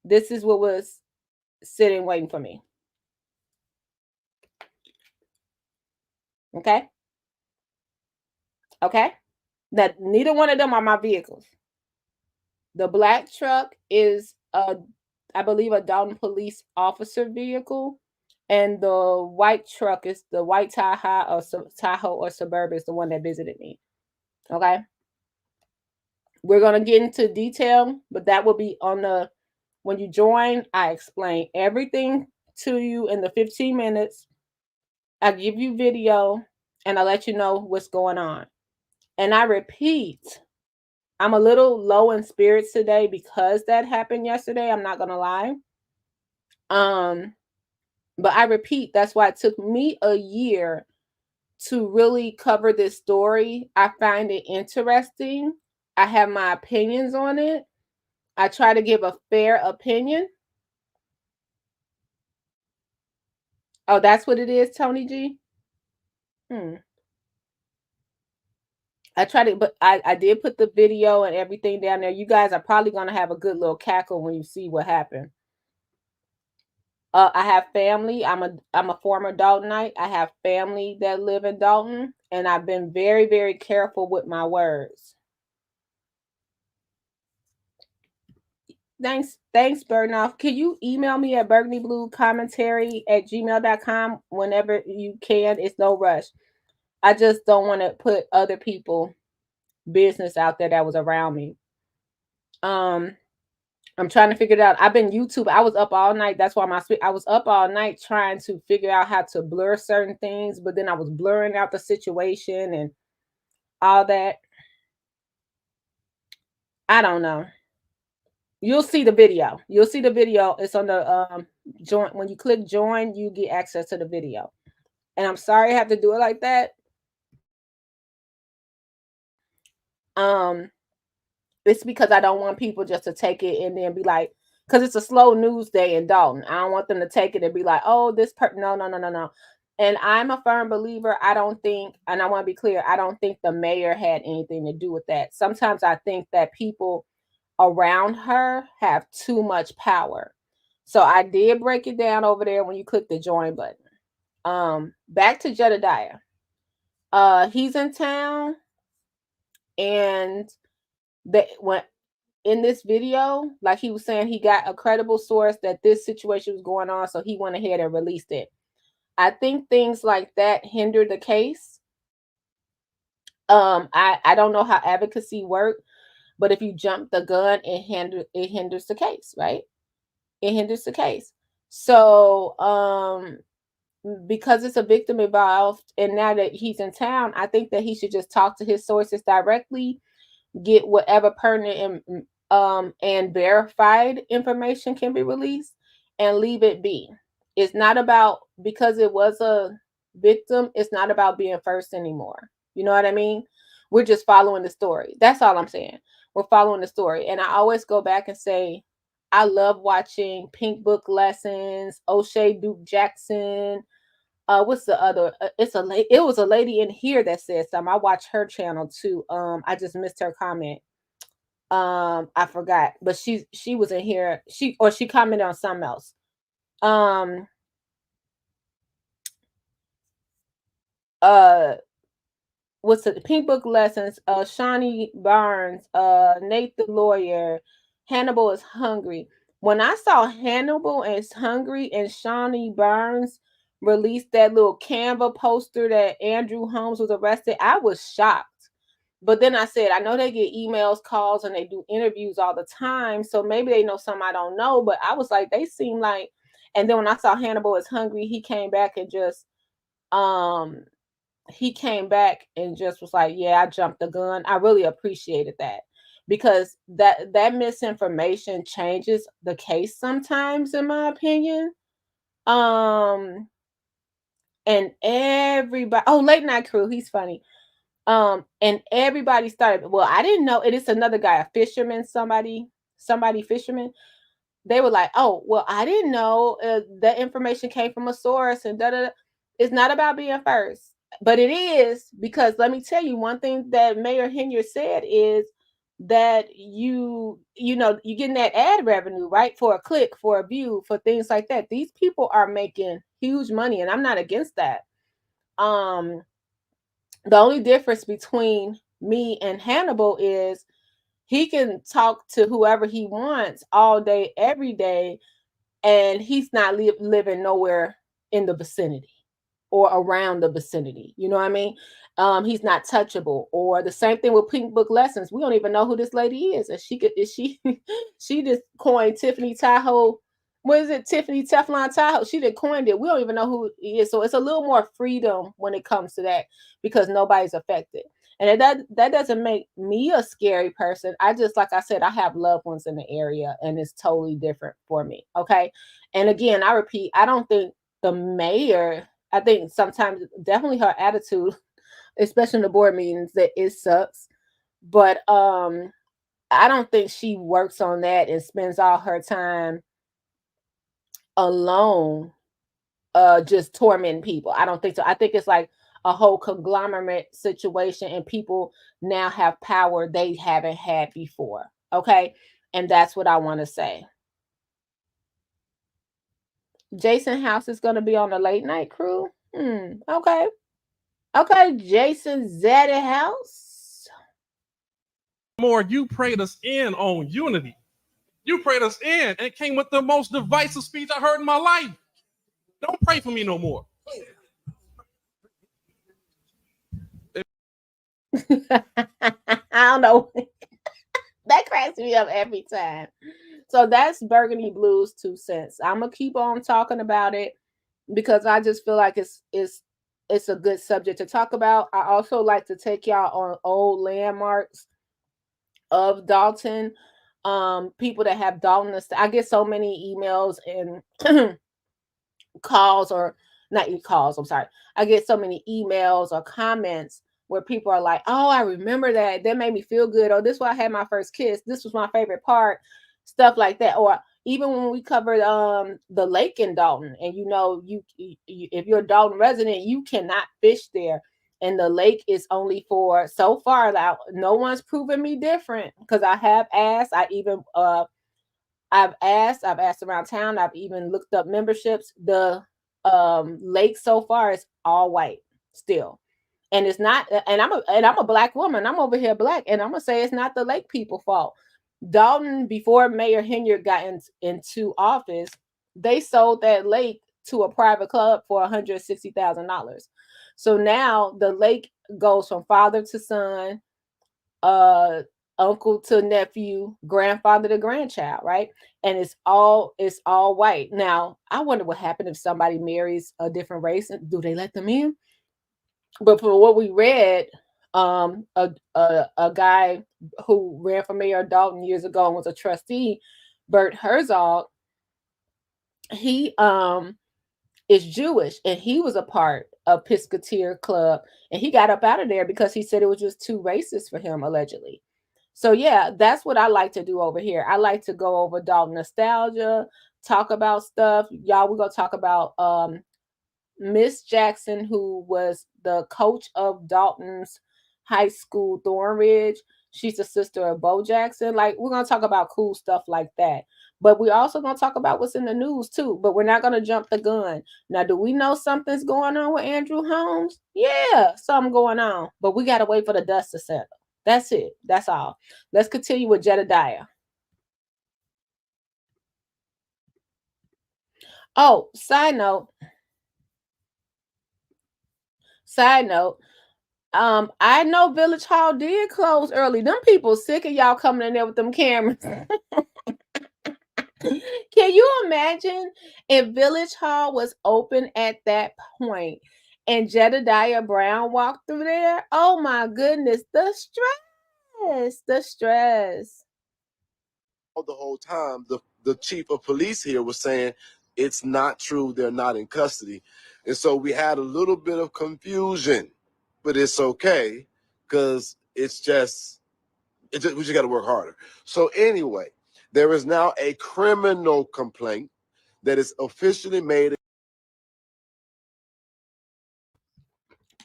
Speaker 2: this is what was sitting waiting for me. Okay? Okay? That neither one of them are my vehicles. The black truck is I believe a Dolton police officer vehicle, and the white truck is the white Tahoe or Suburban is the one that visited me. Okay, we're gonna get into detail, but that will be on the when you join. I explain everything to you in the 15 minutes. I give you video, and I let you know what's going on. And I repeat, I'm a little low in spirits today because that happened yesterday. I'm not gonna lie. But I repeat, that's why it took me a year to really cover this story. I find it interesting. I have my opinions on it. I try to give a fair opinion. Oh, that's what it is, Tony G? I tried it, but I did put the video and everything down there. You guys are probably going to have a good little cackle when you see what happened. I have family. I'm a former Doltonite. I have family that live in Dolton, and I've been very, very careful with my words. Thanks, Burnoff. Can you email me at burgundybluecommentary@gmail.com whenever you can? It's no rush. I just don't want to put other people business out there that was around me. I'm trying to figure it out. I've been YouTube. I was up all night. That's why I was up all night trying to figure out how to blur certain things, but then I was blurring out the situation and all that. I don't know. You'll see the video. You'll see the video. It's on the join. When you click join, you get access to the video. And I'm sorry I have to do it like that. It's because I don't want people just to take it and then be like, because it's a slow news day in Dolton. I don't want them to take it and be like, oh, this no. And I'm a firm believer. I don't think, and I want to be clear, I don't think the mayor had anything to do with that. Sometimes I think that people around her have too much power. So I did break it down over there when you click the join button. Back to Jedidiah. He's in town, and when in this video, like he was saying, he got a credible source that this situation was going on, so he went ahead and released it. I think things like that hinder the case. I don't know how advocacy works, but if you jump the gun, it hinders the case, right? It hinders the case. So because it's a victim involved, and now that he's in town, I think that he should just talk to his sources directly, get whatever pertinent and verified information can be released, and leave it be. It's not about, because it was a victim, it's not about being first anymore. You know what I mean? We're just following the story. That's all I'm saying. We're following the story. And I always go back and say, I love watching Pink Book Lessons, O'Shea Duke Jackson. What's the other? It was a lady in here that said something. I watch her channel too. I just missed her comment. I forgot, but she was in here. She commented on something else. What's the Pink Book Lessons? Shawnee Barnes, Nate the Lawyer, Hannibal is Hungry. When I saw Hannibal is Hungry and Shawnee Barnes released that little Canva poster that Andrew Holmes was arrested, I was shocked. But then I said, I know they get emails, calls, and they do interviews all the time, so maybe they know something I don't know. But I was like, they seem like. And then when I saw Hannibal is Hungry, he came back and just was like, yeah, I jumped the gun. I really appreciated that, because that misinformation changes the case sometimes, in my opinion. And everybody, Late Night Crew, he's funny. And everybody started, well, I didn't know it is another guy, a fisherman, somebody fisherman. They were like, oh, well, I didn't know that information came from a source, and da da da. It's not about being first, but it is, because let me tell you, one thing that Mayor Henry said is that you're getting that ad revenue, right? For a click, for a view, for things like that. These people are making huge money, and I'm not against that. The only difference between me and Hannibal is he can talk to whoever he wants all day, every day, and he's not living nowhere in the vicinity or around the vicinity. You know what I mean? He's not touchable. Or the same thing with Pink Book Lessons. We don't even know who this lady is. And she just coined Tiffany Tahoe. What is it? Tiffany Teflon Tahoe. She did coined it. We don't even know who he is. So it's a little more freedom when it comes to that, because nobody's affected. And that doesn't make me a scary person. I just, like I said, I have loved ones in the area, and it's totally different for me. Okay. And again, I repeat, I don't think the mayor, I think sometimes definitely her attitude, especially in the board meetings, that it sucks. But I don't think she works on that and spends all her time alone just tormenting people. I don't think so. I think it's like a whole conglomerate situation, and people now have power they haven't had before. Okay. And that's what I want to say. Jason House is going to be on the Late Night Crew. Okay. Okay, Jason Zaddy House.
Speaker 4: More, you prayed us in on unity. You prayed us in, and it came with the most divisive speech I heard in my life. Don't pray for me no more.
Speaker 2: I don't know. That cracks me up every time. So that's Burgundy Blue's 2 cents. I'm gonna keep on talking about it, because I just feel like it's a good subject to talk about. I also like to take y'all on old landmarks of Dolton. people that have Dalton. I get so many emails and calls, or not calls, I'm sorry. I get so many emails or comments where people are like, oh, I remember that. That made me feel good. Oh, this is why I had my first kiss. This was my favorite part. Stuff like that. Or even when we covered the lake in Dalton, and you if you're a Dalton resident, you cannot fish there. And the lake is only for, so far now, no one's proven me different, because I have asked. I've asked around town. I've even looked up memberships. The lake so far is all white still. And it's not, and I'm a black woman. I'm over here black, and I'm gonna say it's not the lake people fault. Dalton, before Mayor Henyard got into office, they sold that lake to a private club for $160,000. So now the lake goes from father to son, uncle to nephew, grandfather to grandchild, right? And it's all white. Now, I wonder what happened if somebody marries a different race. Do they let them in? But from what we read, a guy who ran for mayor of Dalton years ago and was a trustee, Bert Herzog, he is Jewish, and he was a part of Piscator Club, and he got up out of there because he said it was just too racist for him, allegedly. So yeah, that's what I like to do over here. I like to go over Dalton nostalgia, talk about stuff. Y'all, we're gonna talk about Miss Jackson, who was the coach of Dalton's high school, Thornridge. She's the sister of Bo Jackson. Like, we're gonna talk about cool stuff like that. But we're also gonna talk about what's in the news too. But we're not gonna jump the gun. Now, do we know something's going on with Andrew Holmes? Yeah, something going on. But we gotta wait for the dust to settle. That's it. That's all. Let's continue with Jedidiah. Oh, side note, I know Village Hall did close early. Them people sick of y'all coming in there with them cameras. Can you imagine if Village Hall was open at that point and Jedidiah Brown walked through there? Oh my goodness, the stress.
Speaker 3: The whole time, the chief of police here was saying it's not true, they're not in custody. And so we had a little bit of confusion, but it's okay, because we just got to work harder. So anyway, there is now a criminal complaint that is officially made.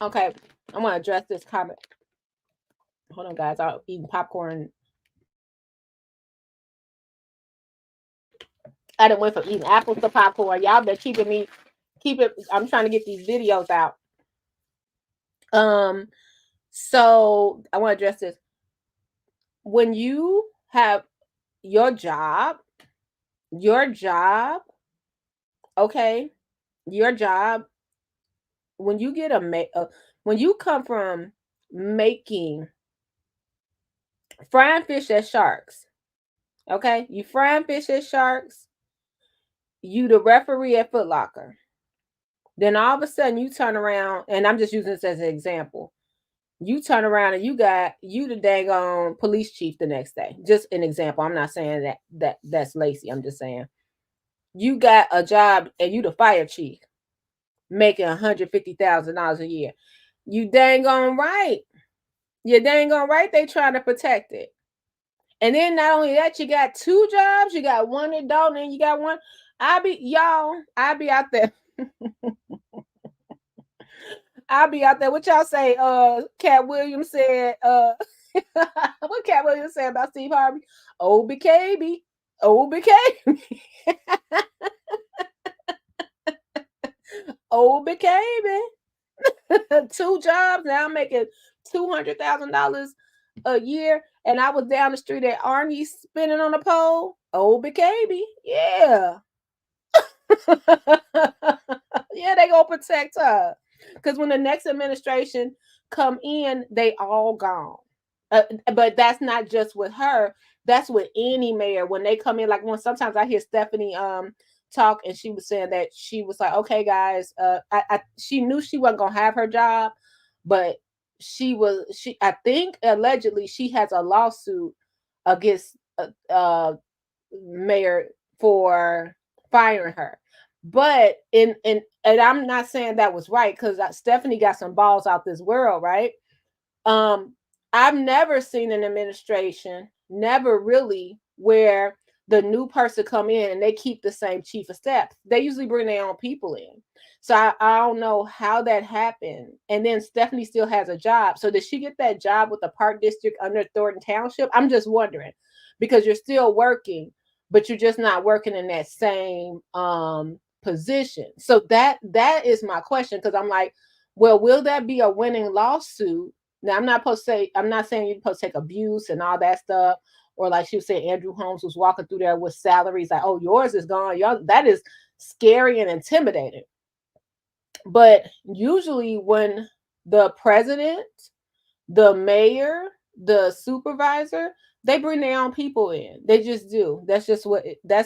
Speaker 2: Okay, I'm gonna address this comment. Hold on, guys. I'm eating popcorn. I done went from eating apples to popcorn. Y'all been keep it. I'm trying to get these videos out. So I want to address this. When you have your job, okay, your job, when you get when you come from making frying fish as sharks, okay, you frying fish as sharks, you the referee at Foot Locker. Then all of a sudden you turn around, and I'm just using this as an example. You turn around and you the dang on police chief the next day. Just an example. I'm not saying that's Lacey. I'm just saying you got a job and you the fire chief making $150,000 a year. You dang on right. You're dang on right. They trying to protect it. And then not only that, you got two jobs. You got one in Dolton and you got one. I'll be out there. I'll be out there. What y'all say? Cat Williams said, what Cat Williams said about Steve Harvey? Oh, BKB. Oh, BKB. Oh, BKB. Two jobs. Now I'm making $200,000 a year. And I was down the street at Arnie spinning on a pole. Oh, BKB. Yeah. Yeah, they gonna protect her. Because when the next administration come in, they all gone. But that's not just with her. That's with any mayor. When they come in, like when sometimes I hear Stephanie talk, and she was saying that she was like, okay, guys, she knew she wasn't gonna have her job, but I think allegedly she has a lawsuit against mayor for firing her. But and I'm not saying that was right, because Stephanie got some balls out this world, right? um I've never seen an administration, never really, where the new person come in and they keep the same chief of staff. They usually bring their own people in. So I don't know how that happened. And then Stephanie still has a job. So did she get that job with the park district under Thornton Township? I'm just wondering, because you're still working, but you're just not working in that same position. So that is my question, because I'm like, well, will that be a winning lawsuit? Now, I'm not saying you're supposed to take abuse and all that stuff, or like she was saying, Andrew Holmes was walking through there with salaries like, oh, yours is gone. Y'all, that is scary and intimidating. But usually, when the president, the mayor, the supervisor, they bring their own people in. They just do. That's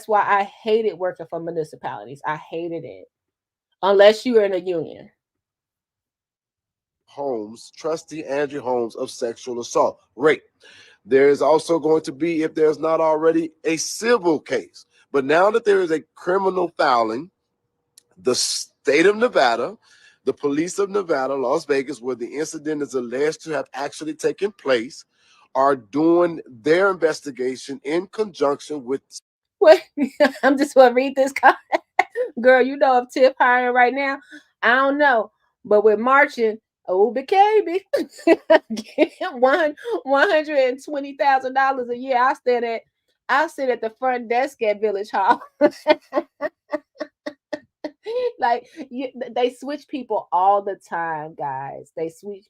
Speaker 2: why I hated working for municipalities. I hated it. Unless you were in a union.
Speaker 3: Holmes, trustee Andrew Holmes, of sexual assault, rape. There is also going to be, if there's not already, a civil case. But now that there is a criminal filing, the state of Nevada, the police of Nevada, Las Vegas, where the incident is alleged to have actually taken place, are doing their investigation in conjunction with.
Speaker 2: Wait, I'm just going to read this comment. Girl, you know, if Tiff hiring right now, I don't know. But we're marching, oh, baby, $120,000 a year. I'll sit at the front desk at Village Hall. Like, they switch people all the time, guys. They switch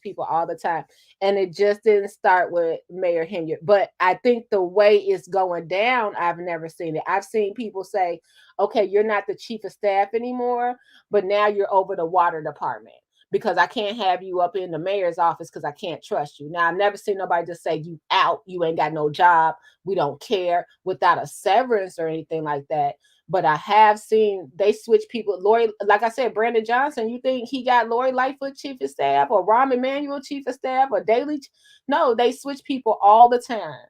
Speaker 2: people all the time, and it just didn't start with Mayor Hilliard. But I think the way it's going down, I've never seen it. I've seen people say, okay, you're not the chief of staff anymore, but now you're over the water department, because I can't have you up in the mayor's office because I can't trust you. Now, I've never seen nobody just say, you out, you ain't got no job, we don't care, without a severance or anything like that. But I have seen they switch people. Lori, like I said, Brandon Johnson, you think he got Lori Lightfoot chief of staff, or Rahm Emanuel chief of staff, or Daley? No, they switch people all the time.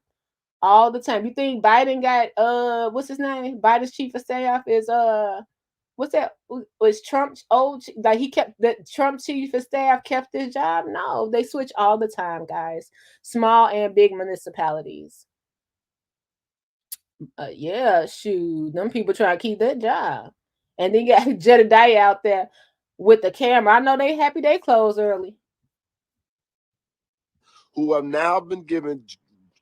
Speaker 2: All the time. You think Biden got what's his name? Biden's chief of staff is what's that? Was Trump's old, like, he kept the Trump chief of staff kept his job? No, they switch all the time, guys. Small and big municipalities. Yeah, shoot, them people try to keep that job, and then you got Jedidiah out there with the camera. I know they happy they closed early.
Speaker 3: Who have now been given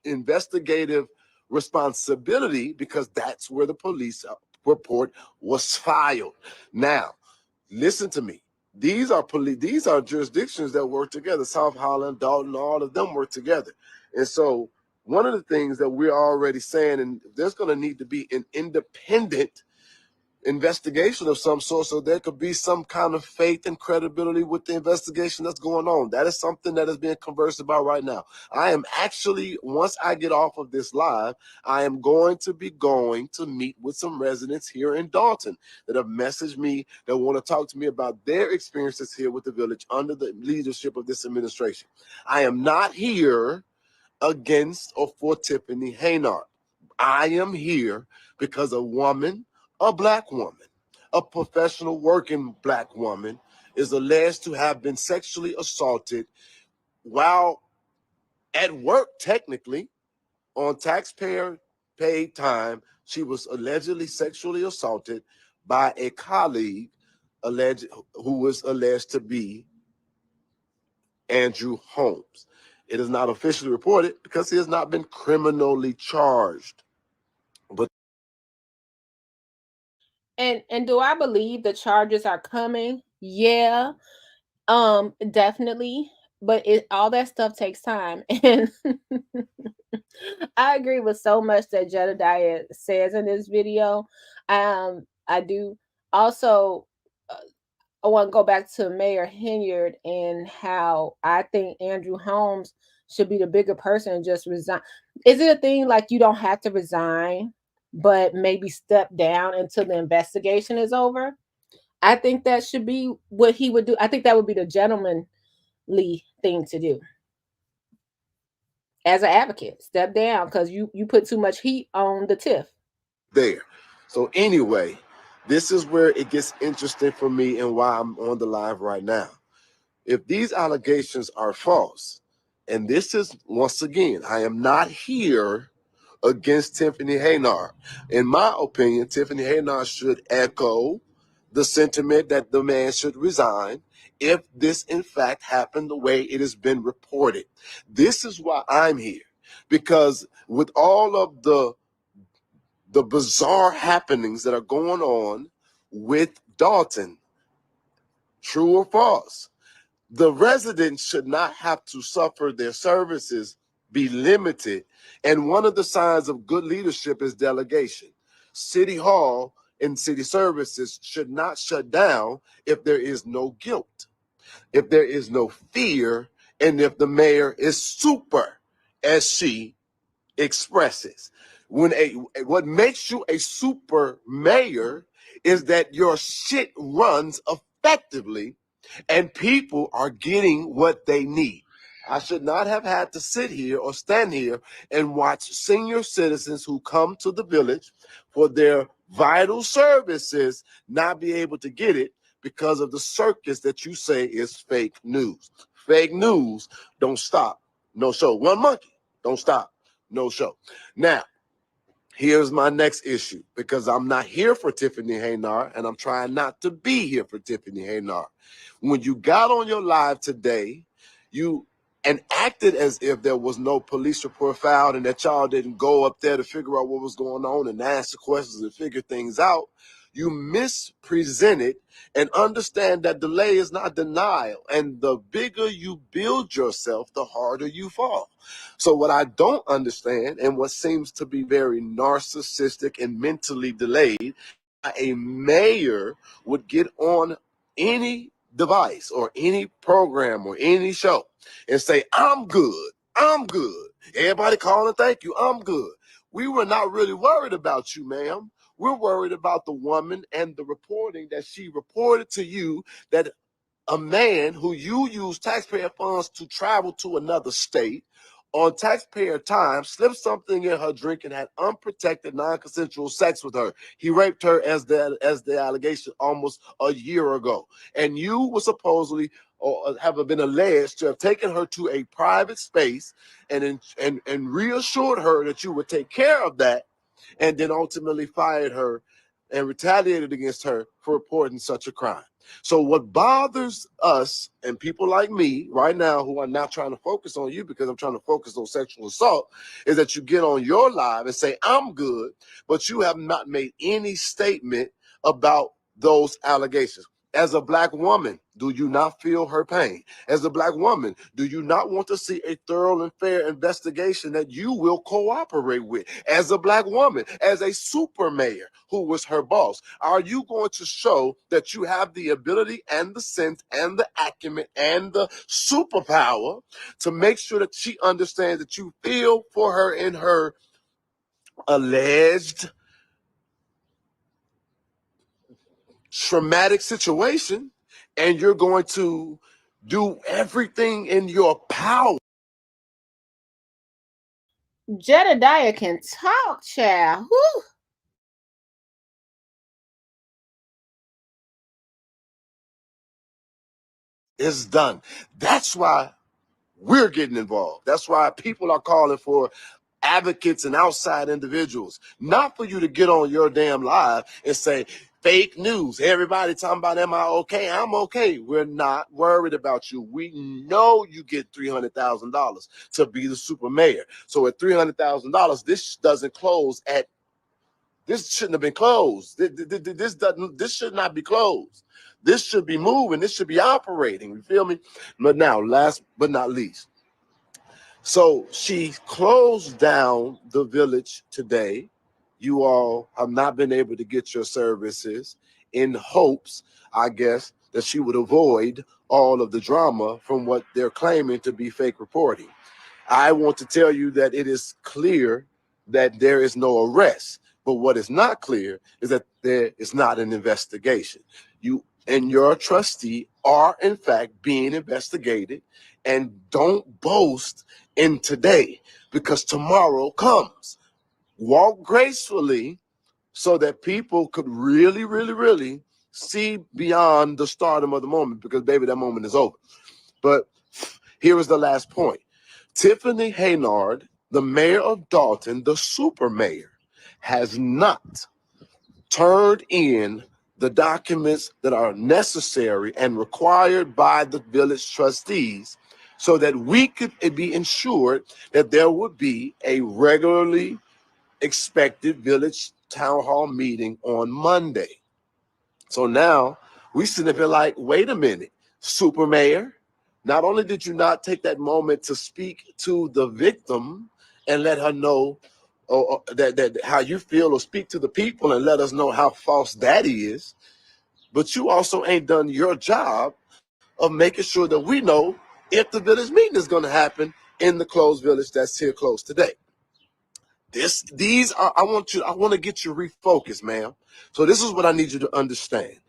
Speaker 3: investigative responsibility, because that's where the police report was filed. Now, listen to me. These are jurisdictions that work together. South Holland, Dolton, all of them work together. And so one of the things that we're already saying, and there's going to need to be an independent investigation of some sort, so there could be some kind of faith and credibility with the investigation that's going on. That is something that is being conversed about right now. I am actually, once I get off of this live, I am going to meet with some residents here in Dolton that have messaged me, that want to talk to me about their experiences here with the village under the leadership of this administration. I am not here against or for Tiffany Haynard. I am here because a black woman, a professional working black woman, is alleged to have been sexually assaulted while at work, technically, on taxpayer paid time. She was allegedly sexually assaulted by a colleague who was alleged to be Andrew Holmes. It is not officially reported because he has not been criminally charged. But
Speaker 2: And do I believe the charges are coming? Yeah, definitely. But all that stuff takes time, and I agree with so much that Jedidiah says in this video. I do also. I want to go back to Mayor Hilliard and how I think Andrew Holmes should be the bigger person and just resign. Is it a thing like you don't have to resign, but maybe step down until the investigation is over? I think that should be what he would do. I think that would be the gentlemanly thing to do. as an advocate. Step down because you put too much heat on the tiff.
Speaker 3: There. So anyway, this is where it gets interesting for me and why I'm on the live right now. If these allegations are false, and this is, once again, I am not here against Tiffany Haynar. In my opinion, Tiffany Haynar should echo the sentiment that the man should resign if this in fact happened the way it has been reported. This is why I'm here, because with all of the bizarre happenings that are going on with Dolton, true or false, the residents should not have to suffer their services be limited. And one of the signs of good leadership is delegation. City Hall and city services should not shut down if there is no guilt, if there is no fear, and if the mayor is super, as she expresses. What makes you a super mayor is that your shit runs effectively and people are getting what they need. I should not have had to sit here or stand here and watch senior citizens who come to the village for their vital services not be able to get it because of the circus that you say is fake news. Fake news don't stop, no show. One monkey, don't stop, no show. Now, here's my next issue, because I'm not here for Tiffany Haynar, and I'm trying not to be here for Tiffany Haynar. When you got on your live today, you acted as if there was no police report filed and that y'all didn't go up there to figure out what was going on and answer questions and figure things out. You mispresented, and understand that delay is not denial. And the bigger you build yourself, the harder you fall. So what I don't understand, and what seems to be very narcissistic and mentally delayed, a mayor would get on any device or any program or any show and say, I'm good, I'm good. Everybody calling, thank you, I'm good. We were not really worried about you, ma'am. We're worried about the woman and the reporting that she reported to you that a man who you use taxpayer funds to travel to another state on taxpayer time slipped something in her drink and had unprotected non-consensual sex with her. He raped her as the allegation almost a year ago. And you were supposedly or have been alleged to have taken her to a private space and reassured her that you would take care of that, and then ultimately fired her and retaliated against her for reporting such a crime. So what bothers us and people like me right now, who are not trying to focus on you because I'm trying to focus on sexual assault, is that you get on your live and say, I'm good, but you have not made any statement about those allegations. As a Black woman, do you not feel her pain? As a Black woman, do you not want to see a thorough and fair investigation that you will cooperate with? As a Black woman, as a super mayor who was her boss, are you going to show that you have the ability and the sense and the acumen and the superpower to make sure that she understands that you feel for her in her alleged traumatic situation, and you're going to do everything in your power?
Speaker 2: Jedidiah can talk, child. Whew.
Speaker 3: It's done. That's why we're getting involved. That's why people are calling for advocates and outside individuals, not for you to get on your damn live and say fake news. Everybody talking about, am I okay? I'm okay. We're not worried about you. We know you get $300,000 to be the super mayor. So at $300,000, this doesn't close at. This shouldn't have been closed. This should not be closed. This should be moving. This should be operating. You feel me? But now, last but not least, so she closed down the village today. You all have not been able to get your services in hopes, I guess, that she would avoid all of the drama from what they're claiming to be fake reporting. I want to tell you that it is clear that there is no arrest. But what is not clear is that there is not an investigation. You and your trustee are in fact being investigated. And don't boast in today, because tomorrow comes. Walk gracefully so that people could really, really, really see beyond the stardom of the moment, because baby, that moment is over. But here is the last point. Tiffany Haynard, the mayor of Dolton, the super mayor, has not turned in the documents that are necessary and required by the village trustees so that we could be ensured that there would be a regularly expected village town hall meeting on Monday. So now we sit up here like, wait a minute, super mayor, not only did you not take that moment to speak to the victim and let her know that how you feel, or speak to the people and let us know how false that is, but you also ain't done your job of making sure that we know if the village meeting is going to happen in the closed village that's here close today. These are, I want to get you refocused, ma'am. So this is what I need you to understand.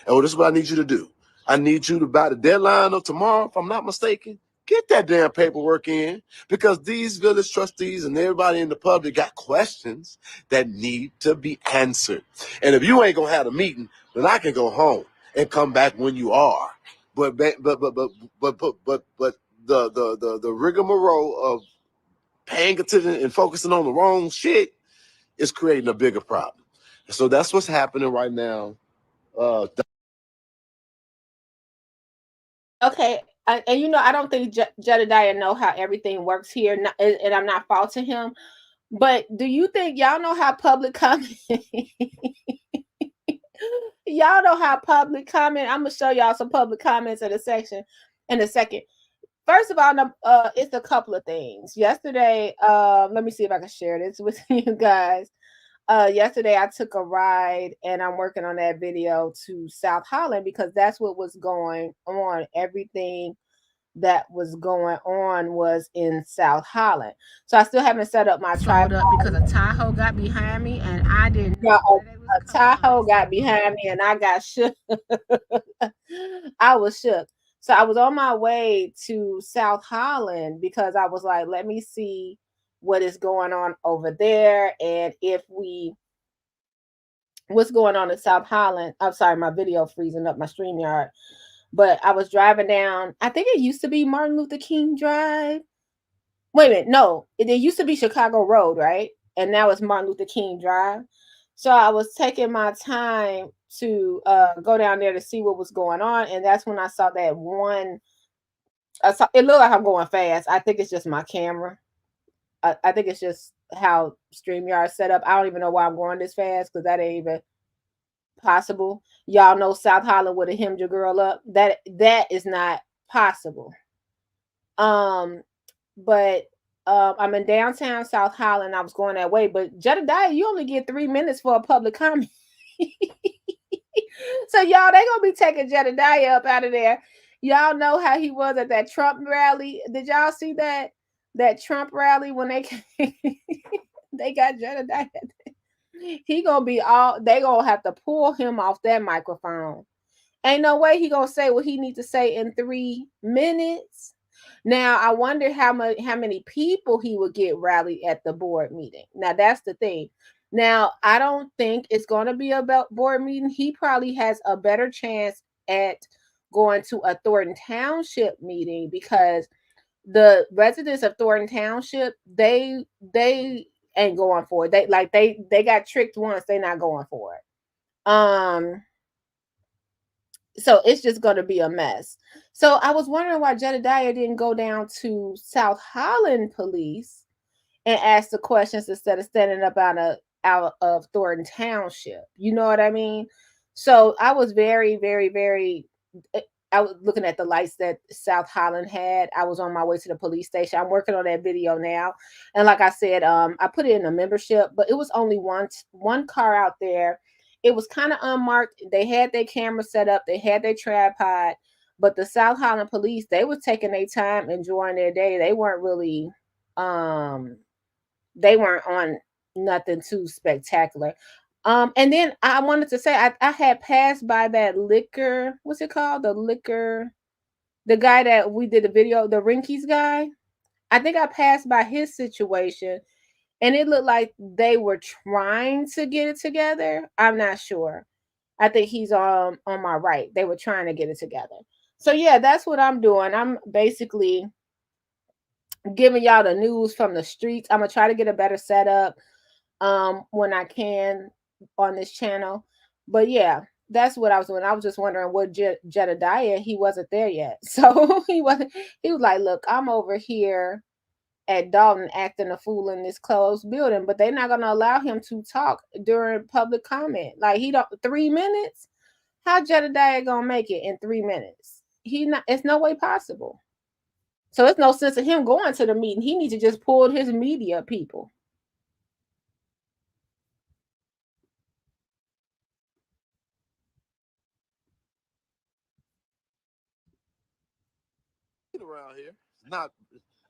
Speaker 3: And this is what I need you to do. I need you to, by the deadline of tomorrow, if I'm not mistaken, get that damn paperwork in, because these village trustees and everybody in the public got questions that need to be answered. And if you ain't gonna have a meeting, then I can go home and come back when you are. But the rigmarole of paying attention and focusing on the wrong shit is creating a bigger problem. So that's what's happening right now.
Speaker 2: Okay, and you know, I don't think Jedidiah know how everything works here, and I'm not faulting him. But do you think y'all know how public comment? Y'all know how public comment. I'm gonna show y'all some public comments in a section in a second. First of all, it's a couple of things. Yesterday, let me see if I can share this with you guys. Yesterday I took a ride, and I'm working on that video to South Holland, because that's what was going on. Everything that was going on was in South Holland. So I still haven't set up my tripod because a Tahoe got behind me, and I didn't know a Tahoe got behind me, and I got shook. I was shook. So I was on my way to South Holland because I was like, let me see what is going on over there, and what's going on in South Holland. I'm sorry, my video freezing up my StreamYard. But I was driving down, I think it used to be Martin Luther King Drive. Wait a minute, no, it used to be Chicago Road, right? And now it's Martin Luther King Drive. So I was taking my time to go down there to see what was going on, and that's when I saw that one. It looked like I'm going fast. I think it's just my camera. I think it's just how StreamYard set up. I don't even know why I'm going this fast, because that ain't even possible. Y'all know South Holland would have hemmed your girl up. That is not possible. But I'm in downtown South Holland. I was going that way, but Jedidiah, you only get 3 minutes for a public comment. So y'all, they gonna be taking Jedidiah up out of there. Y'all know how he was at that Trump rally. Did y'all see that Trump rally when they they got Jedidiah? He gonna be they gonna have to pull him off that microphone. Ain't no way he gonna say what he needs to say in 3 minutes. Now I wonder how many people he would get rallied at the board meeting. Now that's the thing. Now I don't think it's gonna be a board meeting. He probably has a better chance at going to a Thornton Township meeting, because the residents of Thornton Township, they ain't going for it. They got tricked once, they're not going for it. So it's just going to be a mess. So I was wondering why Jedidiah didn't go down to South Holland Police and ask the questions instead of standing up out of Thornton Township. You know what I mean? So I was very, very, very. I was looking at the lights that South Holland had. I was on my way to the police station. I'm working on that video now, and like I said, I put it in a membership, but it was only one car out there. It was kind of unmarked. They had their camera set up. They had their tripod, but the South Holland police, they were taking their time, enjoying their day. They weren't really, they weren't on nothing too spectacular. And then I wanted to say I had passed by that liquor. What's it called? The liquor. The guy that we did the video, the Rinkies guy. I think I passed by his situation, and it looked like they were trying to get it together. I'm not sure. I think he's on my right. They were trying to get it together. So yeah, that's what I'm doing. I'm basically giving y'all the news from the streets. I'm gonna try to get a better setup when I can on this channel. But yeah, that's what I was doing. I was just wondering what Jedidiah, he wasn't there yet. So he was like, look, I'm over here at Dolton acting a fool in this closed building, but they're not gonna allow him to talk during public comment. Like he don't 3 minutes. How Jedidiah gonna make it in 3 minutes? He not. It's no way possible. So it's no sense of him going to the meeting. He needs to just pull his media people.
Speaker 3: Around here, not.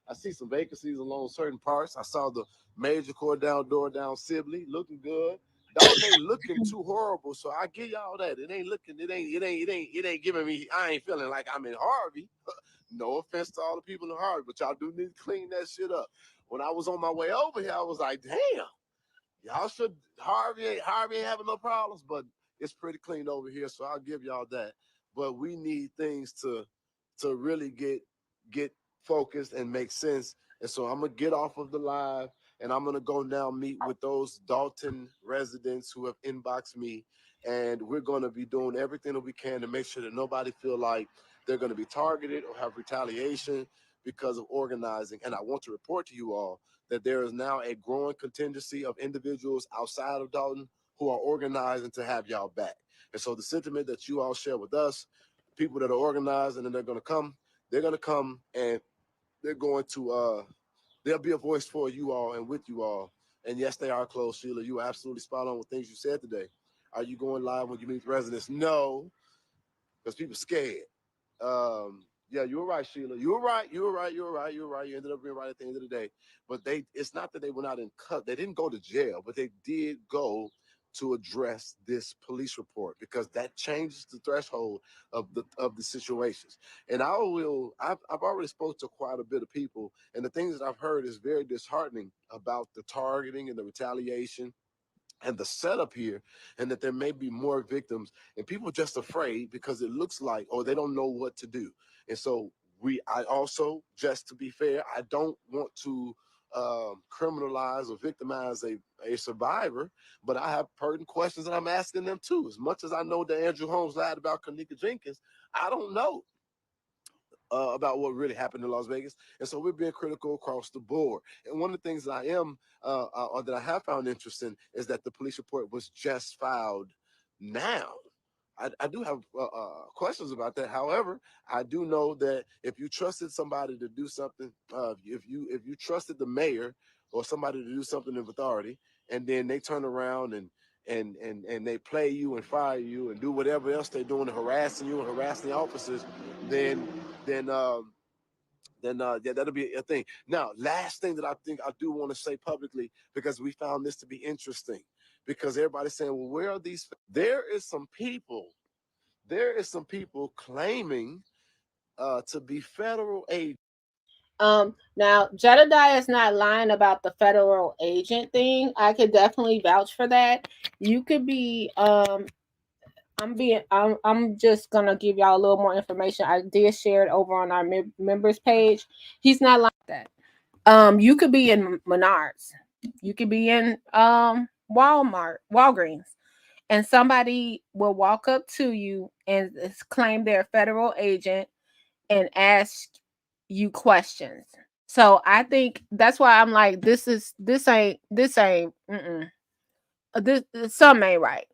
Speaker 3: I see some vacancies along certain parts. I saw the major door down Sibley looking good. Dalton ain't looking too horrible, so I give y'all that. It ain't giving me. I ain't feeling like I'm in Harvey. No offense to all the people in Harvey, but y'all do need to clean that shit up. When I was on my way over here, I was like, damn, y'all should. Harvey ain't having no problems, but it's pretty clean over here, so I'll give y'all that. But we need things to really get focused and make sense. And so I'm gonna get off of the live and I'm gonna go now meet with those Dolton residents who have inboxed me, and we're gonna be doing everything that we can to make sure that nobody feel like they're gonna be targeted or have retaliation because of organizing. And I want to report to you all that there is now a growing contingency of individuals outside of Dolton who are organizing to have y'all back. And so the sentiment that you all share with us, people that are organized and then they're gonna come and they're going to there'll be a voice for you all and with you all. And yes, they are closed, Sheila. You are absolutely spot on with things you said today. Are you going live when you meet residents? No, because people scared. Yeah, you were right, Sheila. You were right. You ended up being right at the end of the day. But it's not that they were not in cut. They didn't go to jail, but they did go to address this police report because that changes the threshold of the situations. And I've already spoke to quite a bit of people, and the things that I've heard is very disheartening about the targeting and the retaliation and the setup here, and that there may be more victims, and people just afraid because it looks like, or they don't know what to do. And so I also, just to be fair, I don't want to criminalize or victimize a survivor, but I have pertinent questions that I'm asking them too. As much as I know that Andrew Holmes lied about Kanika Jenkins, I don't know about what really happened in Las Vegas. And so we're being critical across the board. And one of the things that I am, or that I have found interesting, is that the police report was just filed now. I do have questions about that. However, I do know that if you trusted somebody to do something, if you trusted the mayor or somebody to do something of authority, and then they turn around and they play you and fire you and do whatever else they're doing, harassing you and harassing the officers, then yeah, that'll be a thing. Now, last thing that I think I do want to say publicly, because we found this to be interesting, because everybody's saying, well, where are these? There is some people claiming to be federal agents.
Speaker 2: Now Jedidiah is not lying about the federal agent thing. I could definitely vouch for that. You could be I'm just gonna give y'all a little more information. I did share it over on our members page. He's not like that. You could be in Menards, you could be in Walgreens, and somebody will walk up to you and claim they're a federal agent and ask you questions. So I think that's why I'm like, this ain't this something ain't right.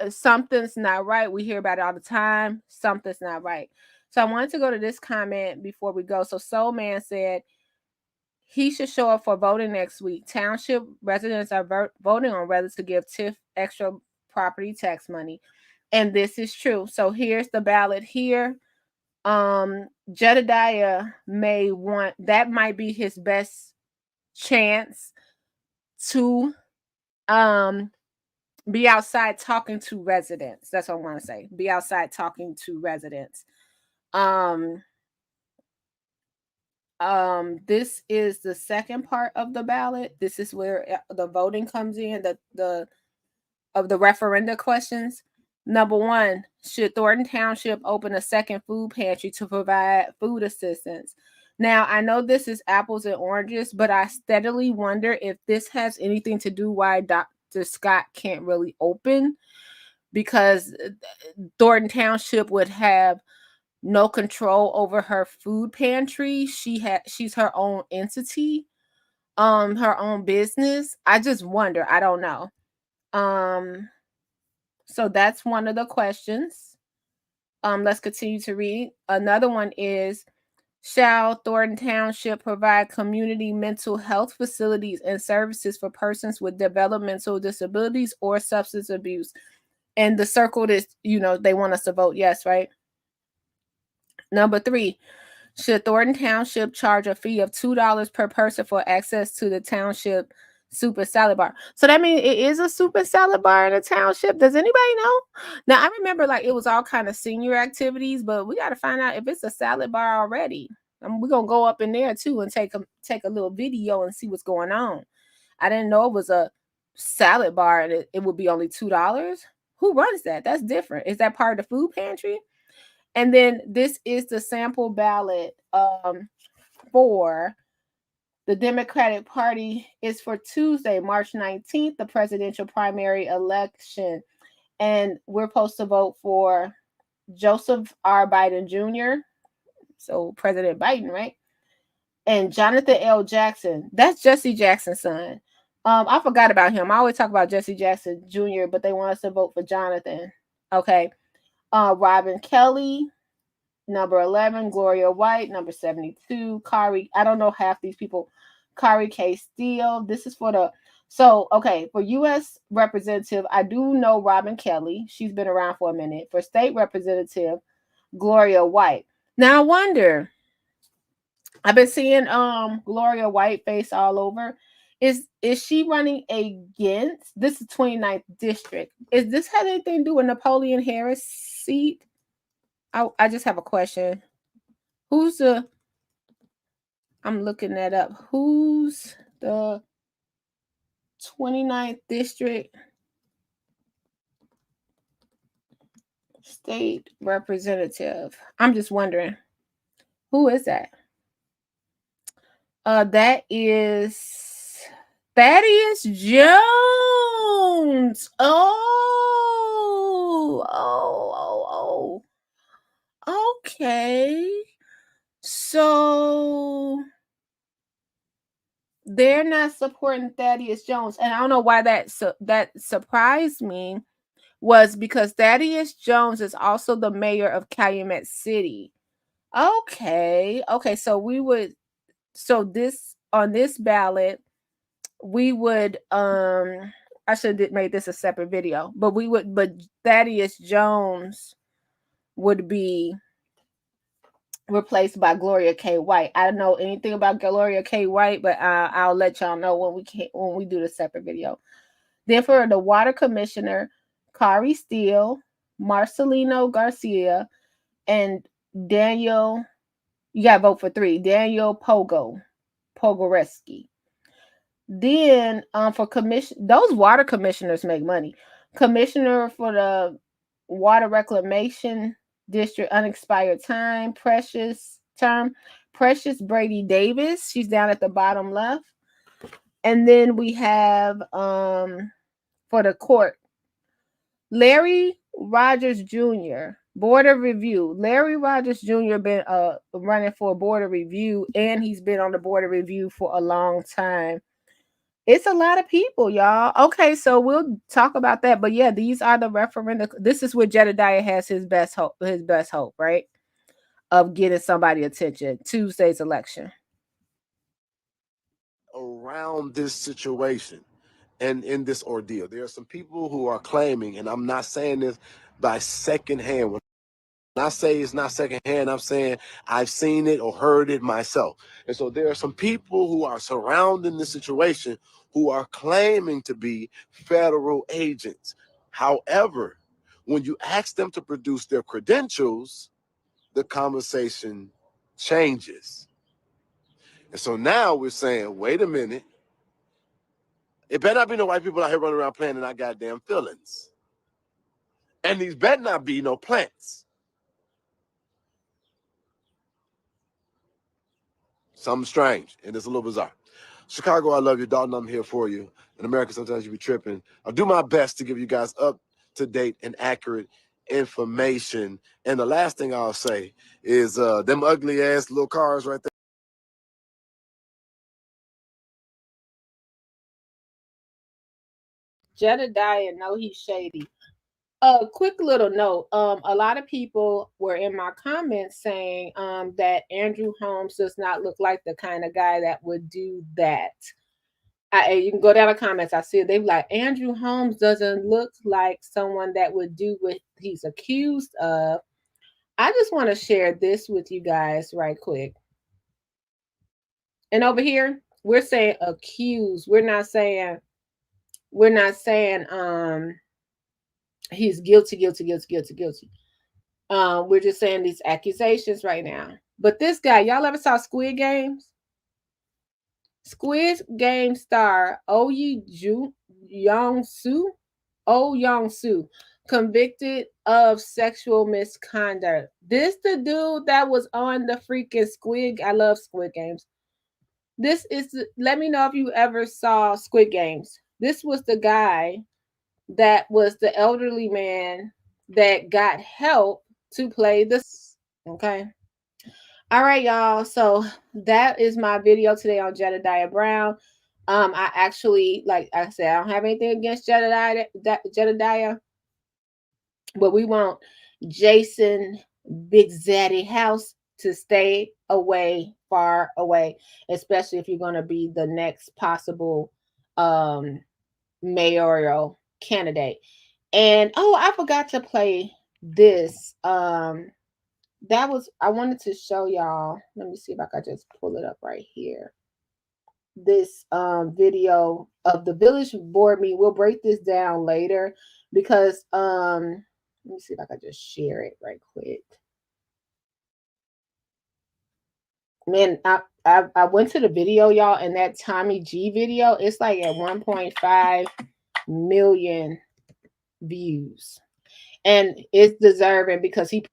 Speaker 2: Something's not right. We hear about it all the time. Something's not right. So I wanted to go to this comment before we go. So Soul Man said he should show up for voting next week. Township residents are voting on whether to give TIF extra property tax money, and this is true. So here's the ballot here. Jedidiah may want, that might be his best chance to be outside talking to residents. That's what I want to say. Be outside talking to residents. This is the second part of the ballot. This is where the voting comes in, the referenda questions. Number 1, should Thornton Township open a second food pantry to provide food assistance? Now, I know this is apples and oranges, but I steadily wonder if this has anything to do why Dr. Scott can't really open, because Thornton Township would have no control over her food pantry. She's her own entity, her own business. I just wonder. I don't know. So that's one of the questions. Let's continue to read. Another one is, shall Thornton Township provide community mental health facilities and services for persons with developmental disabilities or substance abuse? And the circle is, they want us to vote yes, right? Number 3, should Thornton Township charge a fee of $2 per person for access to the township super salad bar? So that means it is a super salad bar in the township. Does anybody know? Now, I remember it was all kind of senior activities, but we got to find out if it's a salad bar already. We're going to go up in there too and take a little video and see what's going on. I didn't know it was a salad bar and it would be only $2. Who runs that? That's different. Is that part of the food pantry? And then this is the sample ballot for the Democratic Party. Is for Tuesday, March 19th, the presidential primary election. And we're supposed to vote for Joseph R. Biden Jr., so President Biden, right? And Jonathan L. Jackson. That's Jesse Jackson's son. I forgot about him. I always talk about Jesse Jackson Jr., but they want us to vote for Jonathan. Okay. Robin Kelly, number 11, Gloria White, number 72, Kari, I don't know half these people, Kari K. Steele. This is for for U.S. representative, I do know Robin Kelly. She's been around for a minute. For state representative, Gloria White. Now I wonder, I've been seeing Gloria White face all over. Is she running against, this is 29th district? Is this have anything to do with Napoleon Harris' seat? I just have a question. I'm looking that up. Who's the 29th district state representative? I'm just wondering. Who is that? That is Thaddeus Jones. Oh. Okay. So they're not supporting Thaddeus Jones. And I don't know why that surprised me, was because Thaddeus Jones is also the mayor of Calumet City. Okay. So this, on this ballot, we would I should have made this a separate video, but Thaddeus Jones would be replaced by Gloria K. White. I don't know anything about Gloria K. White, but I'll let y'all know when we do the separate video. Then for the water commissioner, Kari Steele, Marcelino Garcia, and Daniel. You gotta vote for 3. Daniel Pogoreski. Then for commission, those water commissioners make money. Commissioner for the water reclamation district, unexpired Precious Brady Davis. She's down at the bottom left. And then we have for the court, Larry Rogers Jr., Board of Review. Larry Rogers Jr. been running for Board of Review, and he's been on the Board of Review for a long time. It's a lot of people, y'all. Okay, so we'll talk about that. But yeah, these are the referenda. This is where Jedidiah has his best hope, right? Of getting somebody attention. Tuesday's election.
Speaker 3: Around this situation and in this ordeal, there are some people who are claiming, and I'm not saying this by secondhand when I say it's not secondhand, I'm saying I've seen it or heard it myself. And so there are some people who are surrounding the situation who are claiming to be federal agents. However, when you ask them to produce their credentials, the conversation changes. And so now we're saying, wait a minute. It better not be no white people out here running around playing in our goddamn feelings. And these better not be no plants. Something strange, and it's a little bizarre. Chicago, I love you. Dalton, I'm here for you. In America, sometimes you be tripping. I'll do my best to give you guys up-to-date and accurate information. And the last thing I'll say is them ugly-ass little cars right there.
Speaker 2: Jedidiah, know he's shady. A quick little note. A lot of people were in my comments saying that Andrew Holmes does not look like the kind of guy that would do that. You can go down the comments. I see it. They're like, Andrew Holmes doesn't look like someone that would do what he's accused of. I just want to share this with you guys right quick. And over here, we're saying accused. We're not saying he's guilty. We're just saying these accusations right now. But this guy, y'all ever saw Squid Games? Squid Game star Oh Young-soo, convicted of sexual misconduct. This the dude that was on the freaking Squid. I love Squid Games. This is, let me know if you ever saw Squid Games. This was the guy that was the elderly man that got help to play this. Okay. All right, y'all. So that is my video today on Jedidiah Brown. I actually, like I said, I don't have anything against Jedidiah, but we want Jason Big Zaddy House to stay away, far away, especially if you're going to be the next possible mayoral candidate. And I forgot to play this. That was, I wanted to show y'all. Let me see if I can just pull it up right here. This video of the village board meeting. We'll break this down later because let me see if I can just share it right quick. Man, I went to the video, y'all, and that Tommy G video, it's like at 1.5 million views. And it's deserving because he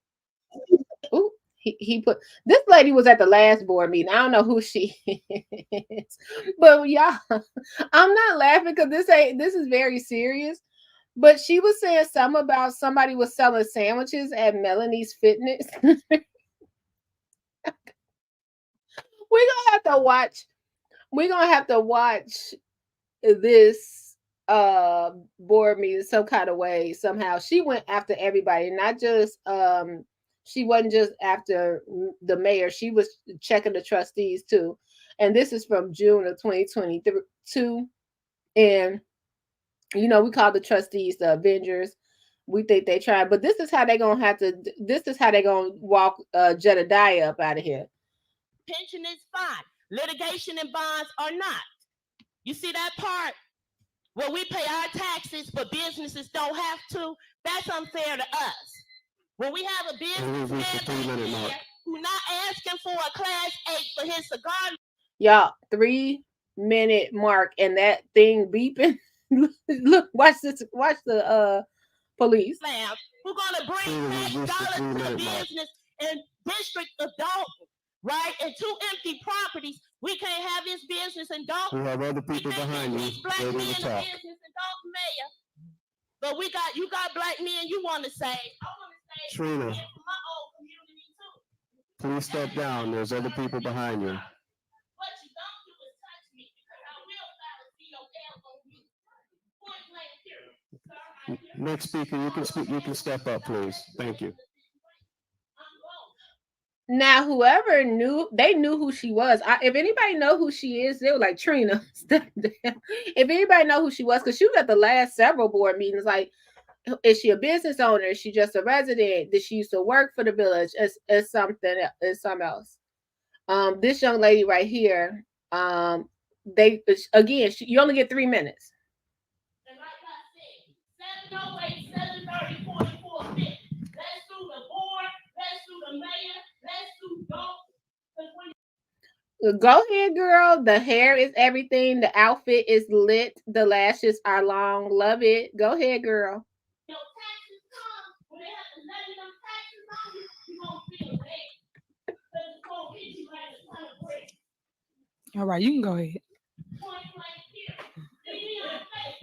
Speaker 2: put, this lady was at the last board meeting. I don't know who she is, but y'all, I'm not laughing because this is very serious. But she was saying something about somebody was selling sandwiches at Melanie's Fitness. We're gonna have to watch this board meeting some kind of way. Somehow she went after everybody, not just she wasn't just after the mayor, she was checking the trustees too. And this is from June of 2022. And we call the trustees the Avengers. We think they tried, but this is how they're gonna walk Jedidiah up out of here.
Speaker 5: Pension is fine. Litigation and bonds are not. You see that part? Where we pay our taxes, but businesses don't have to. That's unfair to us. When we have a businessman who's not asking for a class 8 for his cigar.
Speaker 2: Y'all, 3-minute mark and that thing beeping. Look, watch this. Watch the police.
Speaker 5: We're gonna bring back dollars to the business in District of Dolton, right? And 2 empty properties. We can't have this business in Dolton.
Speaker 3: We have other people behind you.
Speaker 5: Black men in business in Dolton, Mayor. But you got black men you want to say. I want to say
Speaker 3: Trina,
Speaker 5: my old community too.
Speaker 3: please step down. There's other people behind you.
Speaker 5: What you don't do is touch me because I will file a COL on you. Point blank period.
Speaker 3: Next speaker, you can speak. You can step up, please. Thank you.
Speaker 2: Now, whoever knew, they knew who she was. If anybody know who she is, they were like, Trina, step down. If anybody know who she was, because she was at the last several board meetings, like, Is she a business owner? Is she just a resident? Did she used to work for the village? Is something else. This young lady right here, they again, you only get 3 minutes.
Speaker 5: And like I said, 708, 730, 44 minutes. Let's do the board. Let's do the mayor. Let's do Dolton.
Speaker 2: Go ahead, girl. The hair is everything. The outfit is lit. The lashes are long. Love it. Go ahead, girl.
Speaker 5: Your taxes come when they have to levy them taxes on you, you're going to feel bad. Because it's going to hit you like a ton of bricks.
Speaker 6: All right, you can go ahead.
Speaker 5: Point blank here. See your face.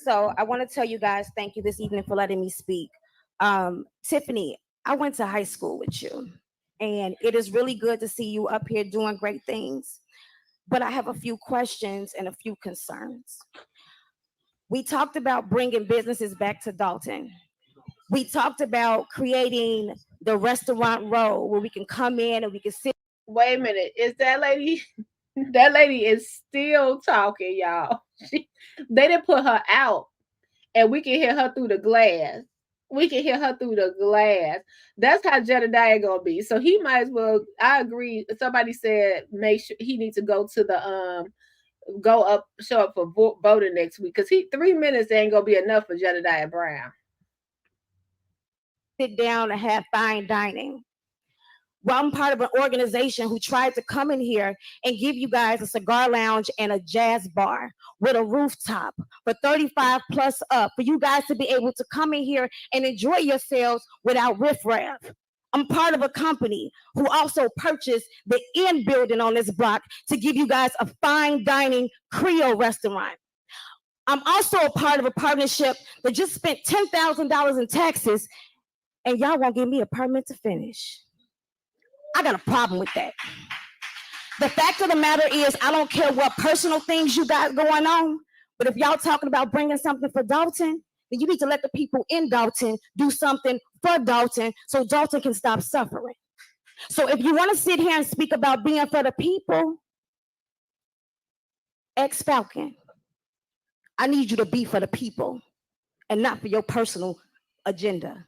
Speaker 7: So I want to tell you guys thank you this evening for letting me speak. Tiffany, I went to high school with you, and it is really good to see you up here doing great things. But I have a few questions and a few concerns. We talked about bringing businesses back to Dolton. We talked about creating the restaurant row where we can come in and we can sit.
Speaker 2: Wait a minute. Is that lady? That lady is still talking, y'all. They didn't put her out, and we can hear her through the glass. We can hear her through the glass. That's how Jedidiah gonna be. So he might as well. I agree. Somebody said make sure he needs to go to the show up for voting next week, because 3 minutes ain't gonna be enough for Jedidiah Brown.
Speaker 7: Sit down and have fine dining. Well, I'm part of an organization who tried to come in here and give you guys a cigar lounge and a jazz bar with a rooftop for 35 plus up, for you guys to be able to come in here and enjoy yourselves without riffraff. I'm part of a company who also purchased the end building on this block to give you guys a fine dining Creole restaurant. I'm also a part of a partnership that just spent $10,000 in taxes, and y'all won't give me a permit to finish. I got a problem with that. The fact of the matter is, I don't care what personal things you got going on, but if y'all talking about bringing something for Dolton, then you need to let the people in Dolton do something for Dolton so Dolton can stop suffering. So if you want to sit here and speak about being for the people, ex-Falcon, I need you to be for the people and not for your personal agenda.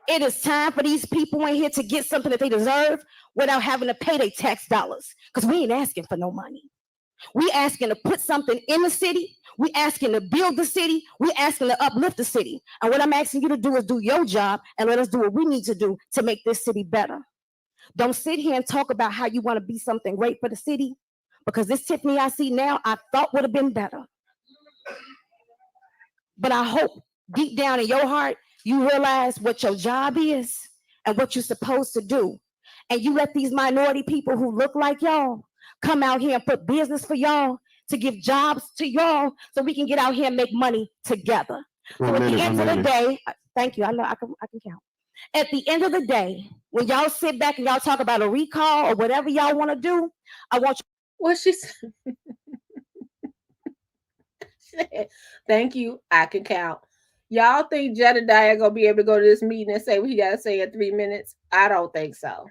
Speaker 7: It is time for these people in here to get something that they deserve without having to pay their tax dollars, because we ain't asking for no money. We asking to put something in the city. We asking to build the city. We asking to uplift the city. And what I'm asking you to do is do your job and let us do what we need to do to make this city better. Don't sit here and talk about how you want to be something great for the city, because this Tiffany I see now, I thought would have been better. But I hope deep down in your heart, you realize what your job is and what you're supposed to do. And you let these minority people who look like y'all come out here and put business for y'all, to give jobs to y'all, so we can get out here and make money together. So at the end of the day, thank you. I know I can count. At the end of the day, when y'all sit back and y'all talk about a recall or whatever y'all want to do, I want you.
Speaker 2: What she said. Thank you. I can count. Y'all think Jedidiah gonna be able to go to this meeting and say what he gotta say in 3 minutes? I don't think so.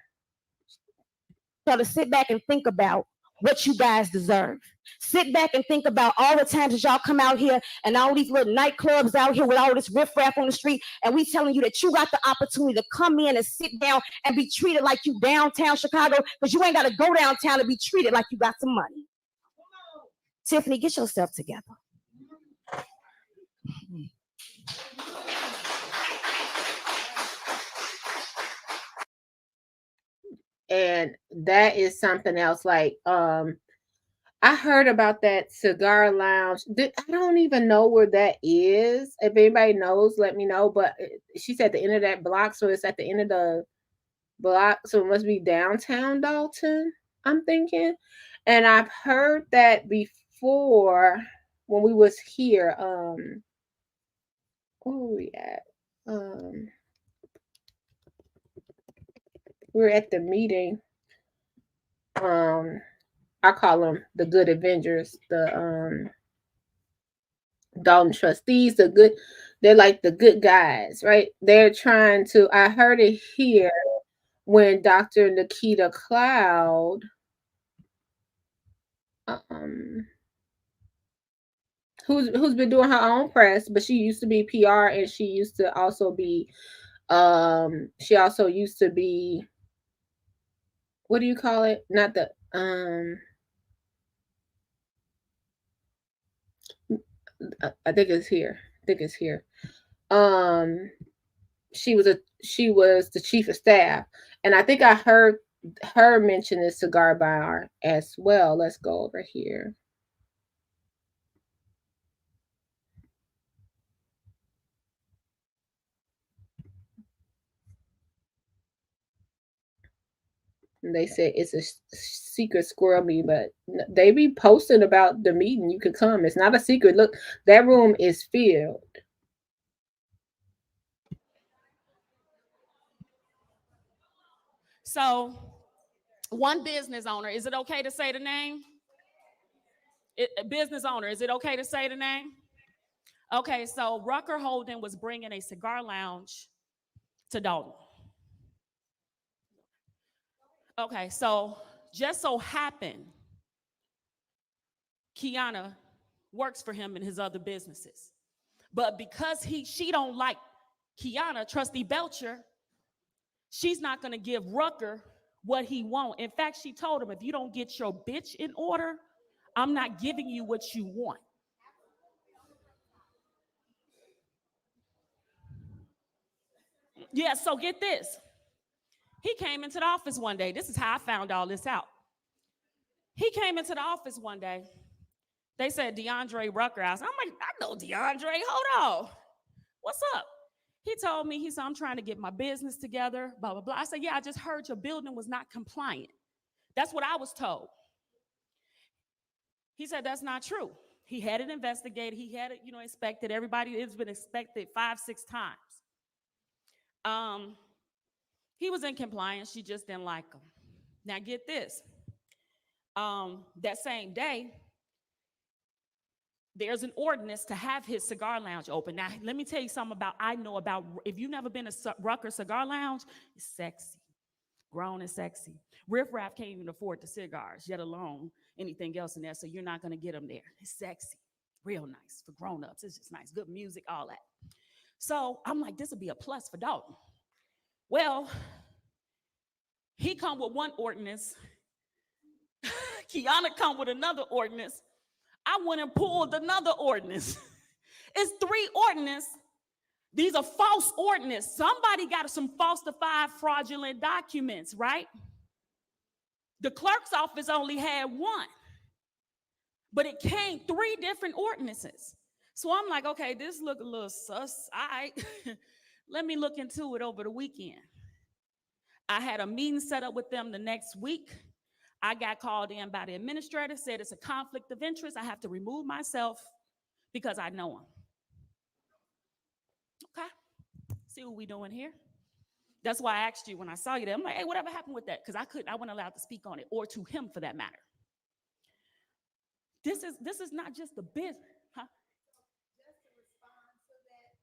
Speaker 7: So to sit back and think about what you guys deserve. Sit back and think about all the times that y'all come out here and all these little nightclubs out here with all this riffraff on the street, and we telling you that you got the opportunity to come in and sit down and be treated like you downtown Chicago, because you ain't got to go downtown to be treated like you got some money. Tiffany, get yourself together.
Speaker 2: And that is something else. Like, I heard about that cigar lounge. I don't even know where that is. If anybody knows, let me know. But she said the end of that block, so it's at the end of the block, so it must be downtown Dolton, I'm thinking. And I've heard that before when we was here. Where were we at? We were at the meeting. I call them the good Avengers, the Dolton trustees, they're like the good guys, right? They're trying to, I heard it here when Dr. Nikita Cloud who's been doing her own press, but she used to be PR, and she used to also be she also used to be, what do you call it? Not the I think it's here. I think it's here. Um she was the chief of staff, and I think I heard her mention the cigar bar as well. Let's go over here. They said it's a secret squirrel meeting, but they be posting about the meeting. You could come. It's not a secret. Look, that room is filled.
Speaker 5: So, one business owner, is it okay to say the name? Business owner, is it okay to say the name? Okay, so Rucker Holden was bringing a cigar lounge to Dolton. Okay, so just so happened, Kiana works for him in his other businesses. But because she don't like Kiana, Trustee Belcher, she's not going to give Rucker what he wants. In fact, she told him, if you don't get your bitch in order, I'm not giving you what you want. Yeah, so get this. He came into the office one day. This is how I found all this out. He came into the office one day. They said DeAndre Rucker. I'm like, I know DeAndre. Hold on. What's up? He told me, he said, I'm trying to get my business together, blah, blah, blah. I said, yeah, I just heard your building was not compliant. That's what I was told. He said, that's not true. He had it investigated. He had it, inspected. Everybody, it's been inspected 5-6 times. He was in compliance. She just didn't like him. Now get this. That same day, there's an ordinance to have his cigar lounge open. Now, let me tell you something I know about, if you've never been to Rucker Cigar Lounge, it's sexy, grown and sexy. Riff Raff can't even afford the cigars, yet alone anything else in there, so you're not gonna get them there. It's sexy, real nice for grown-ups. It's just nice, good music, all that. So I'm like, this would be a plus for Dolton. Well, he come with one ordinance, Kiana come with another ordinance. I went and pulled another ordinance. It's 3 ordinances. These are false ordinances. Somebody got some falsified fraudulent documents, right? The clerk's office only had 1, but it came 3 different ordinances. So I'm like, okay, this look a little sus. All right, let me look into it over the weekend. I had a meeting set up with them the next week. I got called in by the administrator, said it's a conflict of interest. I have to remove myself because I know him. Okay, see what we doing here? That's why I asked you when I saw you there. I'm like, hey, whatever happened with that? Because I wasn't allowed to speak on it, or to him for that matter. This is not just the business, huh?
Speaker 8: Just to respond to that,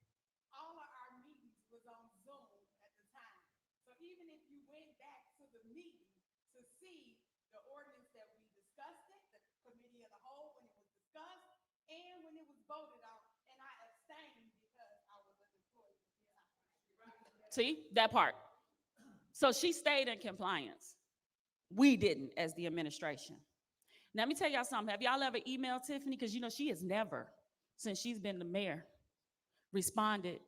Speaker 8: all of our meetings was on Zoom at the time. So even if you went back to the meeting to see the ordinance that we discussed it, the committee of the whole, when it was discussed, and when it was voted on, and I abstained because I was an employee.
Speaker 5: See, that part. So she stayed in compliance. We didn't as the administration. Now, let me tell y'all something. Have y'all ever emailed Tiffany? Because she has never, since she's been the mayor, responded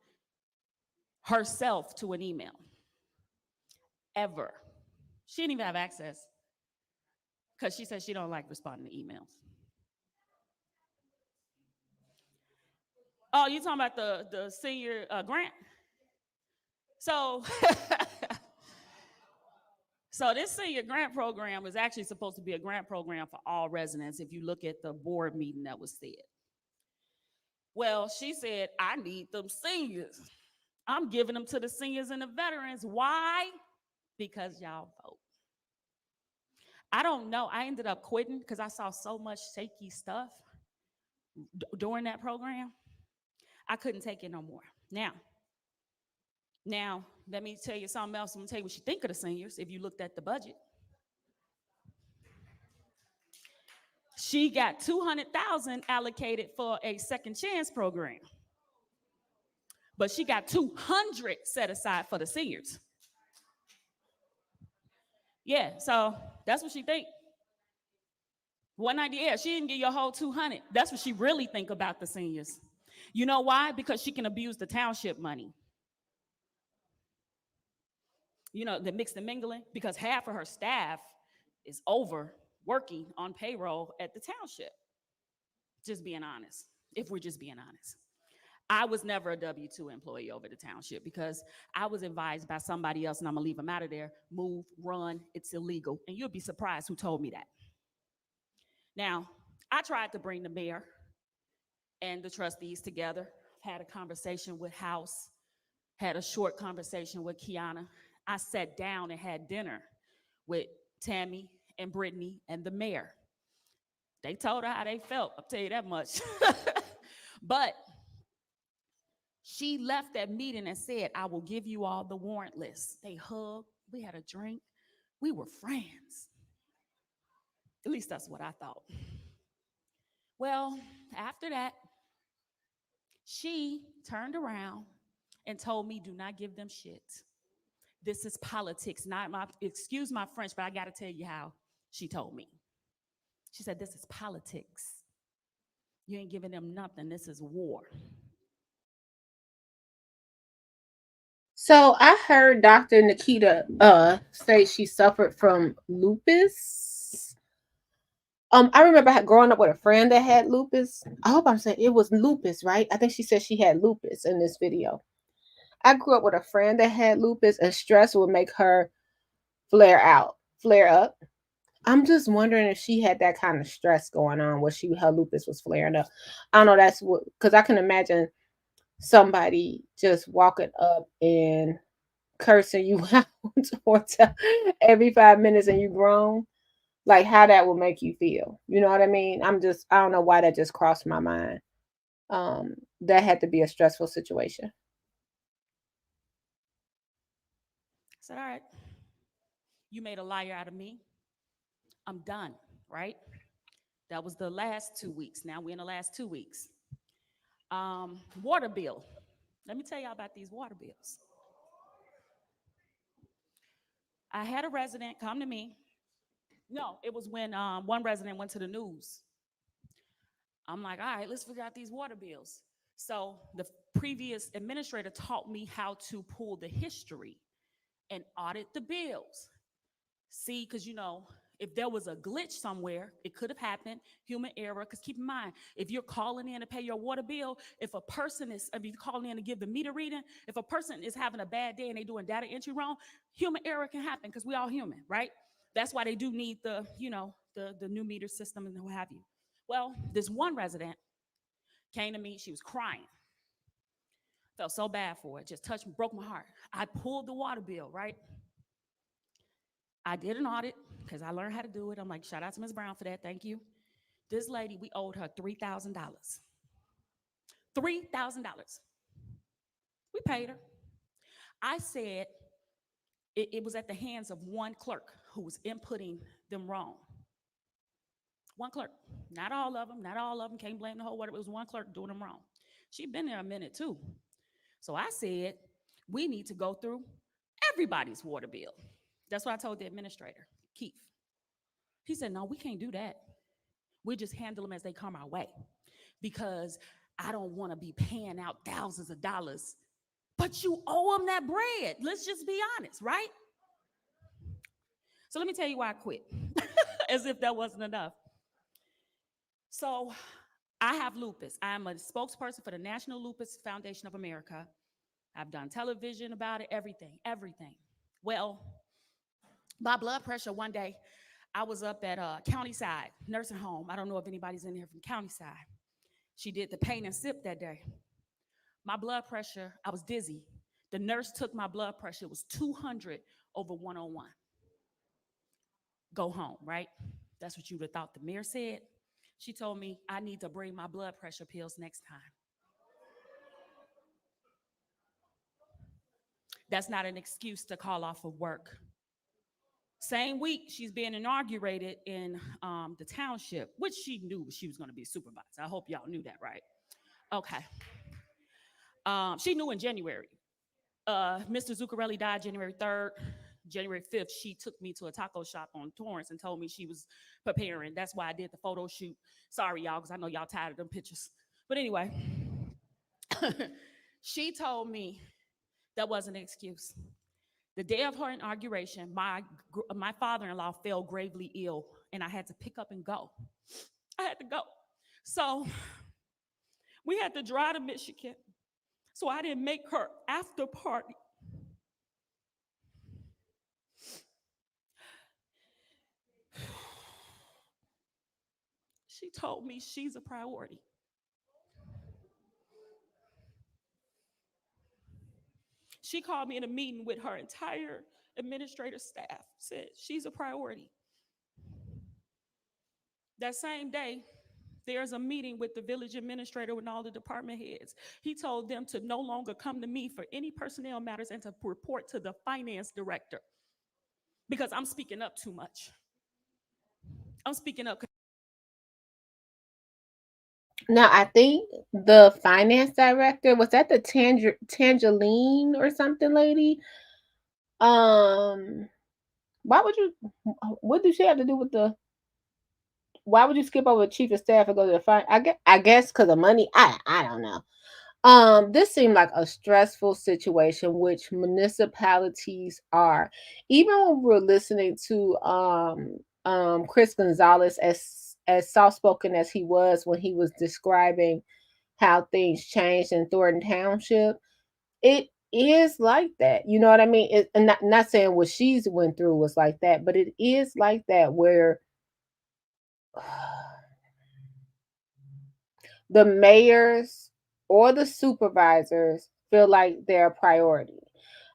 Speaker 5: herself to an email. Ever. She didn't even have access because she said she don't like responding to emails. Oh, you talking about the senior grant? So, so this senior grant program is actually supposed to be a grant program for all residents if you look at the board meeting that was said. Well, she said, I need them seniors. I'm giving them to the seniors and the veterans. Why? Because y'all vote. I don't know. I ended up quitting because I saw so much shaky stuff during that program. I couldn't take it no more. Now, let me tell you something else. I'm going to tell you what you think of the seniors if you looked at the budget. She got $200,000 allocated for a second chance program, but she got $200 set aside for the seniors. Yeah, so that's what she think. 190, yeah, she didn't get your whole 200. That's what she really think about the seniors. You know why? Because she can abuse the township money. You know, the mixed and mingling, because half of her staff is over working on payroll at the township. Just being honest, if we're just being honest. I was never a W-2 employee over the township because I was advised by somebody else, and I'm gonna leave them out of there, move, run, it's illegal. And you'll be surprised who told me that. Now, I tried to bring the mayor and the trustees together, had a conversation with House, had a short conversation with Kiana. I sat down and had dinner with Tammy and Brittany and the mayor. They told her how they felt, I'll tell you that much. But she left that meeting and said, I will give you all the warrant list. They hugged, we had a drink, we were friends. At least that's what I thought. Well, after that, she turned around and told me, do not give them shit. This is politics, not my, excuse my French, but I gotta tell you how she told me. She said, this is politics. You ain't giving them nothing, this is war.
Speaker 2: So I heard Dr. Nikita say she suffered from lupus. I remember growing up with a friend that had lupus. I hope I'm saying it was lupus, right? I think she said she had lupus in this video. I grew up with a friend that had lupus, and stress would make her flare up. I'm just wondering if she had that kind of stress going on where her lupus was flaring up. I don't know, that's what, because I can imagine somebody just walking up and cursing you out every 5 minutes and you grown, like how that would make you feel. You know what I mean? I don't know why that just crossed my mind. That had to be a stressful situation.
Speaker 5: I said, all right, you made a liar out of me. I'm done, right? That was the last 2 weeks. Now we're in the last 2 weeks. Water bill. Let me tell y'all about these water bills. I had a resident come to me. No, it was when one resident went to the news. I'm like, all right, let's figure out these water bills. So the previous administrator taught me how to pull the history and audit the bills. See, because if there was a glitch somewhere, it could have happened, human error. Because keep in mind, if you're calling in to pay your water bill, if you're calling in to give the meter reading, if a person is having a bad day and they're doing data entry wrong, human error can happen because we're all human, right? That's why they do need the new meter system and what have you. Well, this one resident came to me, she was crying. Felt so bad for it, just touched me, broke my heart. I pulled the water bill, right? I did an audit because I learned how to do it. I'm like, shout out to Ms. Brown for that. Thank you. This lady, we owed her $3,000. $3,000. We paid her. I said it was at the hands of one clerk who was inputting them wrong. One clerk. Not all of them. Not all of them. Can't blame the whole world. It was one clerk doing them wrong. She'd been there a minute too. So I said, we need to go through everybody's water bill. That's what I told the administrator, Keith. He said, no, we can't do that. We just handle them as they come our way because I don't want to be paying out thousands of dollars, but you owe them that bread. Let's just be honest, right? So let me tell you why I quit, as if that wasn't enough. So I have lupus. I'm a spokesperson for the National Lupus Foundation of America. I've done television about it, everything. Well, my blood pressure one day, I was up at Countyside nursing home. I don't know if anybody's in here from Countyside. She did the pain and sip that day. My blood pressure, I was dizzy. The nurse took my blood pressure. It was 200 over 101. Go home, right? That's what you would have thought the mayor said. She told me I need to bring my blood pressure pills next time. That's not an excuse to call off of work. Same week, she's being inaugurated in the township, which she knew she was going to be supervised. I hope y'all knew that, right? Okay. She knew in January. Mr. Zuccarelli died January 3rd. January 5th, she took me to a taco shop on Torrance and told me she was preparing. That's why I did the photo shoot. Sorry, y'all, because I know y'all tired of them pictures. But anyway, she told me that wasn't an excuse. The day of her inauguration, my father-in-law fell gravely ill, and I had to pick up and go. I had to go. So we had to drive to Michigan. So I didn't make her after party. She told me she's a priority. She called me in a meeting with her entire administrative staff, said she's a priority. That same day, there's a meeting with the village administrator and all the department heads. He told them to no longer come to me for any personnel matters and to report to the finance director because I'm speaking up too much. I'm speaking up.
Speaker 2: Now, I think the finance director, was that the Tangerine or something lady? Why would you, what did she have to do with the, why would you skip over chief of staff and go to the fine? I guess because of money. I don't know. This seemed like a stressful situation, which municipalities are. Even when we were listening to Chris Gonzalez, as soft spoken as he was when he was describing how things changed in Thornton Township, it is like that. You know what I mean? And not saying what she's went through was like that, but it is like that where the mayors or the supervisors feel like they're a priority.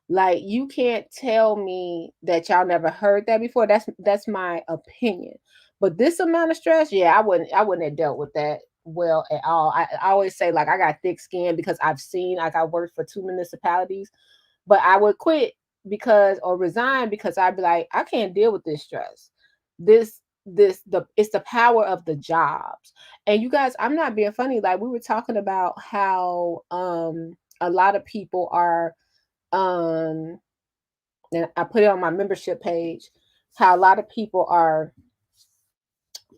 Speaker 2: Like, you can't tell me that y'all never heard that before. That's my opinion. But this amount of stress, yeah, I wouldn't have dealt with that well at all. I always say, like, I got thick skin because I've seen, like, I worked for 2 municipalities, but I would quit or resign because I'd be like, I can't deal with this stress. It's the power of the jobs. And you guys, I'm not being funny. Like, we were talking about how a lot of people are and I put it on my membership page, how a lot of people are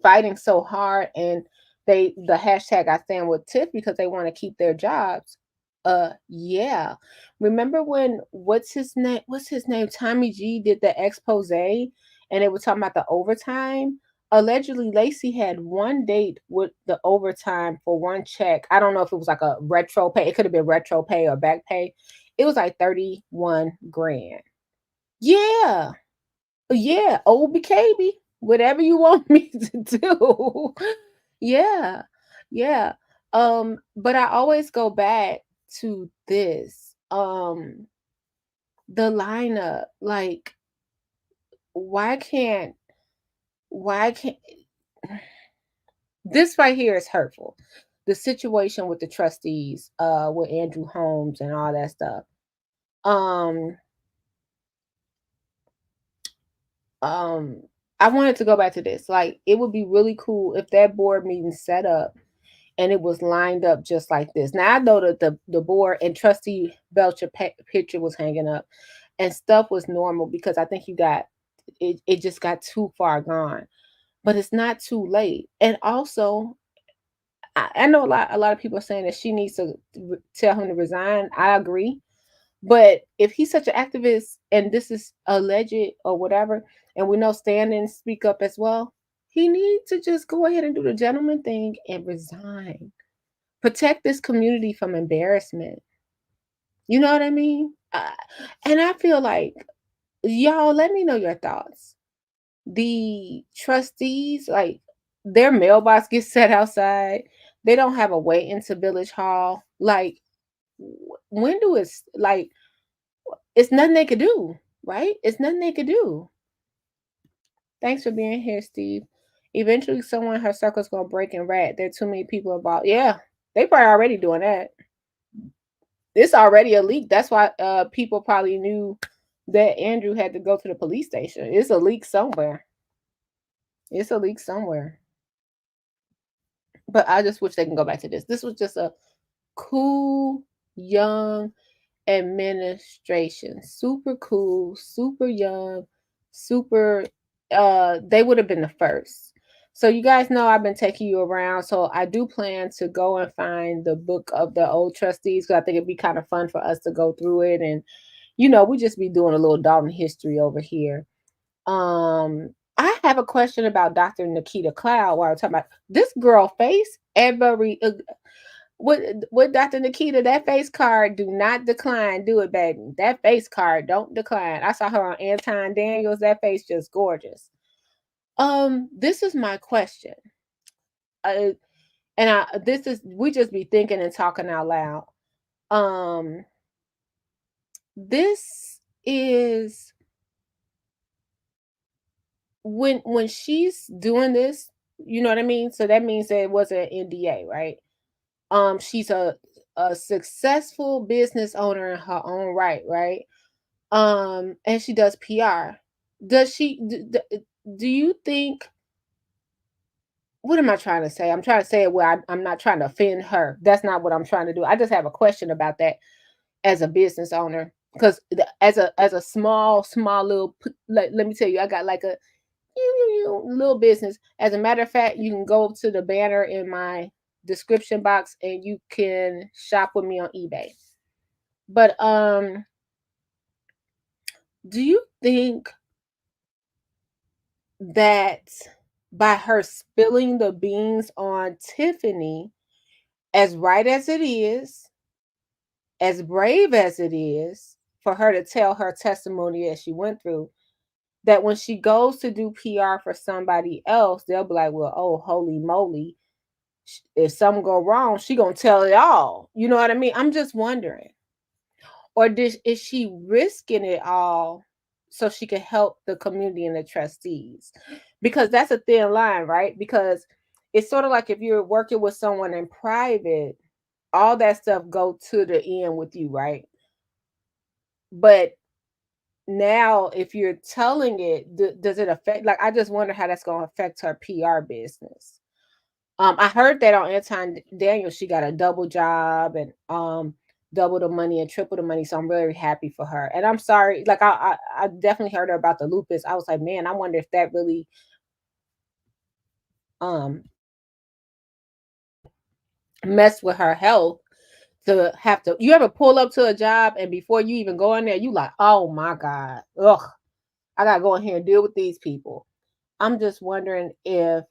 Speaker 2: fighting so hard, and the hashtag I stand with Tiff because they want to keep their jobs. Yeah. Remember when what's his name? Tommy G did the expose and they were talking about the overtime. Allegedly, Lacey had one date with the overtime for one check. I don't know if it was like a retro pay. It could have been retro pay or back pay. It was like 31 grand. Yeah. Yeah. Old BKB. Whatever you want me to do. Yeah. Yeah. But I always go back to this. The lineup. Like, why can't this right here is hurtful. The situation with the trustees, with Andrew Holmes and all that stuff. I wanted to go back to this. Like, it would be really cool if that board meeting set up and it was lined up just like this. Now I know that the board and trustee Belcher picture was hanging up and stuff was normal because I think it just got too far gone. But it's not too late. And also, I know a lot of people are saying that she needs to tell him to resign. I agree. But if he's such an activist and this is alleged or whatever, and we know stand and speak up as well, he needs to just go ahead and do the gentleman thing and resign. Protect this community from embarrassment. You know what I mean? And I feel like, y'all, let me know your thoughts. The trustees, like, their mailbox gets set outside. They don't have a way into Village Hall. Like, when do it's like, it's nothing they could do, right? It's nothing they could do. Thanks for being here, Steve. Eventually, someone in her circle's gonna break and rat. There are too many people involved. Yeah, they probably already doing that. It's already a leak. That's why people probably knew that Andrew had to go to the police station. It's a leak somewhere. It's a leak somewhere. But I just wish they can go back to this. This was just a cool, young administration. Super cool, super young, super they would have been the first. So you guys know I've been taking you around. So I do plan to go and find the book of the old trustees, because I think it'd be kind of fun for us to go through it. And we just be doing a little Dalton history over here. I have a question about Dr. Nikita Cloud while we're talking about this girl face. Every with Dr. Nikita, that face card do not decline. Do it, baby. That face card don't decline. I saw her on Anton Daniels. That face just gorgeous. This is my question. We just be thinking and talking out loud. This is when she's doing this, you know what I mean? So that means that it was an NDA, right? She's a successful business owner in her own right, right? And she does PR. Does she do you think, what am I trying to say? I'm trying to say it where I'm not trying to offend her. That's not what I'm trying to do. I just have a question about that as a business owner, because as a small little, let me tell you, I got like a little business. As a matter of fact, you can go to the banner in my description box and you can shop with me on eBay. But do you think that by her spilling the beans on Tiffany, as right as it is, as brave as it is for her to tell her testimony as she went through, that when she goes to do PR for somebody else, they'll be like, well, oh, holy moly, if something go wrong, she gonna tell it all. You know what I mean? I'm just wondering. Or is she risking it all so she can help the community and the trustees? Because that's a thin line, right? Because it's sort of like if you're working with someone in private, all that stuff go to the end with you, right? But now if you're telling it, does it affect, like, I just wonder how that's going to affect her PR business. I heard that on Anton Daniels, she got a double job and double the money and triple the money. So I'm really happy for her. And I'm sorry, like I definitely heard her about the lupus. I was like, man, I wonder if that really messed with her health, to have to, you ever pull up to a job and before you even go in there, you like, oh my God, ugh, I gotta go in here and deal with these people. I'm just wondering if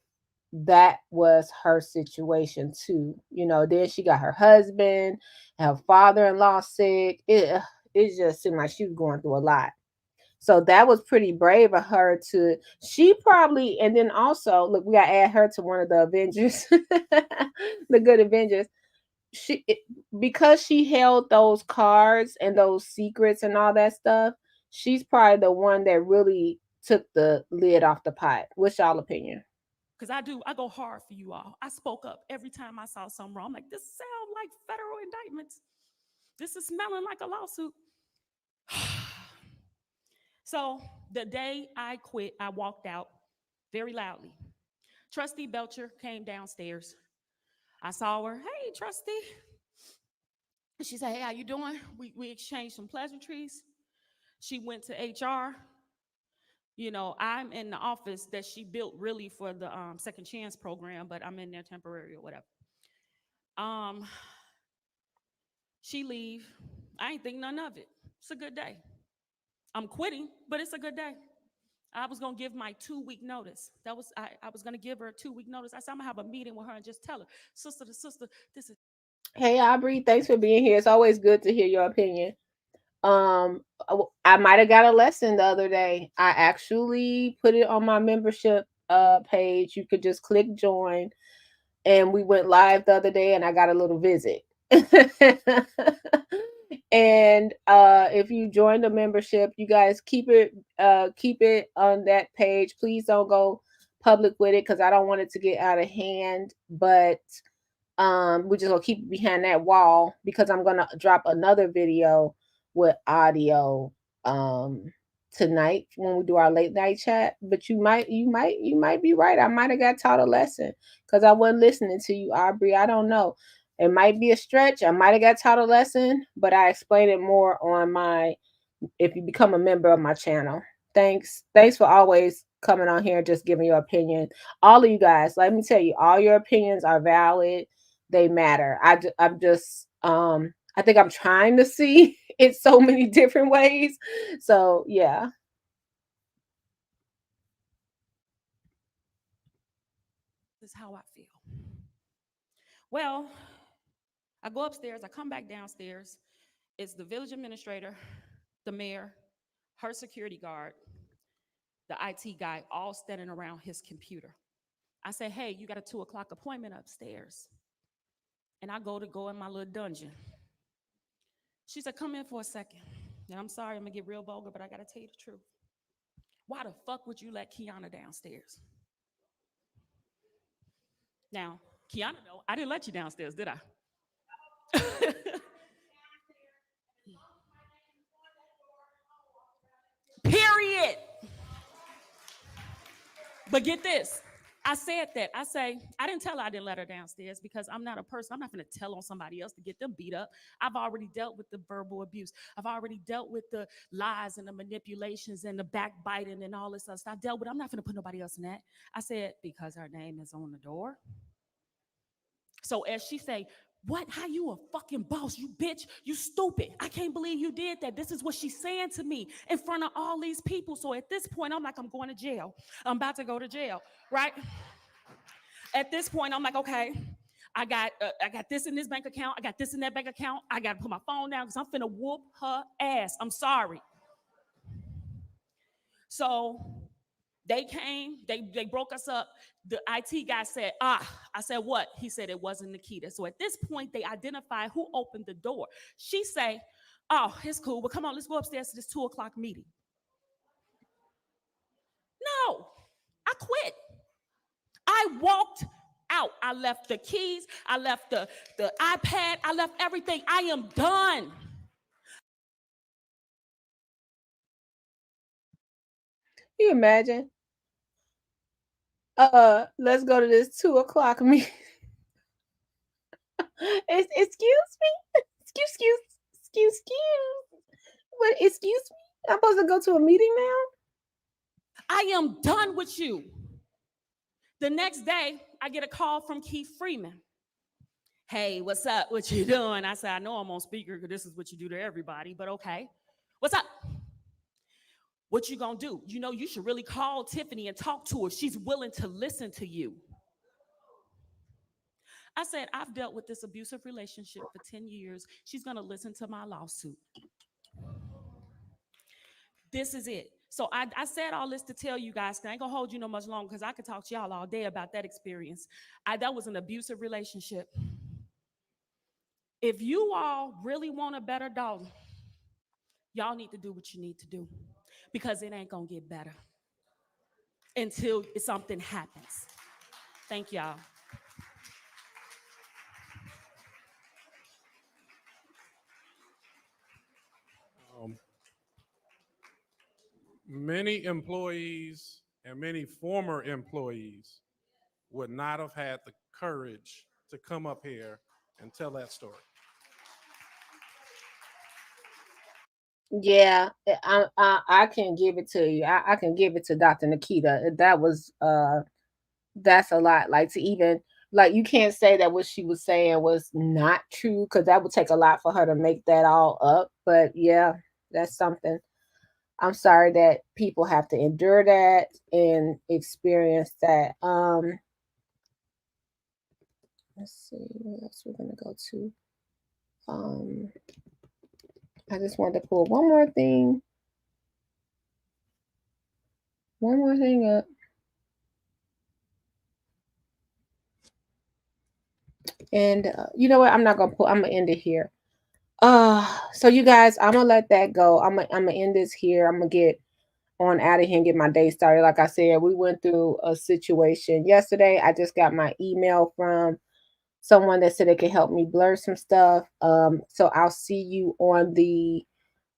Speaker 2: that was her situation too. Then she got her husband, her father-in-law sick. It just seemed like she was going through a lot. So that was pretty brave of her to, she probably, and then also, look, we gotta add her to one of the Avengers, the good Avengers. Because she held those cards and those secrets and all that stuff, she's probably the one that really took the lid off the pot. What's y'all opinion?
Speaker 5: Because I go hard for you all. I spoke up every time I saw something wrong. I'm like, this sounds like federal indictments. This is smelling like a lawsuit. So the day I quit, I walked out very loudly. Trustee Belcher came downstairs. I saw her. Hey, trustee. She said, hey, how you doing? We exchanged some pleasantries. She went to HR. I'm in the office that she built really for the Second Chance program, but I'm in there temporary or whatever. She leave. I ain't think none of it. It's a good day. I'm quitting, but it's a good day. I was gonna give my 2-week notice. I was gonna give her a 2-week notice. I said I'm gonna have a meeting with her and just tell her, sister to sister, this is.
Speaker 2: Hey, Aubrey, thanks for being here. It's always good to hear your opinion. I might have got a lesson the other day. I actually put it on my membership page. You could just click join, and we went live the other day, and I got a little visit. And if you join the membership, you guys keep it on that page. Please don't go public with it, because I don't want it to get out of hand. But we're just gonna keep it behind that wall, because I'm gonna drop another video with audio tonight when we do our late night chat. But you might be right. I might have got taught a lesson because I wasn't listening to you, Aubrey. I don't know. It might be a stretch. I might have got taught a lesson, but I explain it more on my, if you become a member of my channel. Thanks for always coming on here and just giving your opinion. All of you guys, let me tell you, all your opinions are valid. They matter. I'm just I think I'm trying to see it so many different ways. So yeah.
Speaker 5: This is how I feel. Well, I go upstairs, I come back downstairs. It's the village administrator, the mayor, her security guard, the IT guy, all standing around his computer. I say, hey, you got a 2 o'clock appointment upstairs. And I go in my little dungeon. She said, come in for a second. And I'm sorry, I'm gonna get real vulgar, but I gotta tell you the truth. Why the fuck would you let Kiana downstairs? Now, Kiana, no, I didn't let you downstairs, did I? Period. But get this. I said that. I say, I didn't tell her I didn't let her downstairs because I'm not a person. I'm not going to tell on somebody else to get them beat up. I've already dealt with the verbal abuse. I've already dealt with the lies and the manipulations and the backbiting and all this other stuff. I dealt with it. I'm not going to put nobody else in that. I said, because her name is on the door. So as she say, what? How you a fucking boss? You bitch. You stupid. I can't believe you did that. This is what she's saying to me in front of all these people. So at this point, I'm like, I'm going to jail. I'm about to go to jail, right? At this point, I'm like, okay, I got this in this bank account. I got this in that bank account. I got to put my phone down because I'm finna whoop her ass. I'm sorry. So they came, they broke us up. The IT guy said, I said, what? He said it wasn't Nikita. So at this point, they identified who opened the door. She say, oh, it's cool. Well, come on, let's go upstairs to this 2 o'clock meeting. No, I quit. I walked out. I left the keys. I left the iPad. I left everything. I am done.
Speaker 2: Can you imagine? Let's go to this 2 o'clock meeting. Excuse me? Excuse. What, excuse me? I'm supposed to go to a meeting now?
Speaker 5: I am done with you. The next day, I get a call from Keith Freeman. Hey, what's up? What you doing? I said, I know I'm on speaker because this is what you do to everybody, but okay. What's up? What you gonna do? You know, you should really call Tiffany and talk to her. She's willing to listen to you. I said, I've dealt with this abusive relationship for 10 years. She's gonna listen to my lawsuit. This is it. So I said all this to tell you guys, I ain't gonna hold you no much longer because I could talk to y'all all day about that experience. That was an abusive relationship. If you all really want a better Dolton, y'all need to do what you need to do because it ain't gonna get better until something happens. Thank y'all.
Speaker 4: Many employees and many former employees would not have had the courage to come up here and tell that story.
Speaker 2: Yeah, I can give it to you. I can give it to Dr. Nikita. That's a lot. Like, to even, like, you can't say that what she was saying was not true because that would take a lot for her to make that all up. But yeah, that's something. I'm sorry that people have to endure that and experience that. Let's see what else we're gonna go to. I just wanted to pull one more thing up. And you know what? I'm gonna end it here. So you guys, I'm gonna let that go. I'm gonna end this here. I'm gonna get on out of here and get my day started. Like I said, we went through a situation yesterday. I just got my email from someone that said it could help me blur some stuff. So I'll see you on the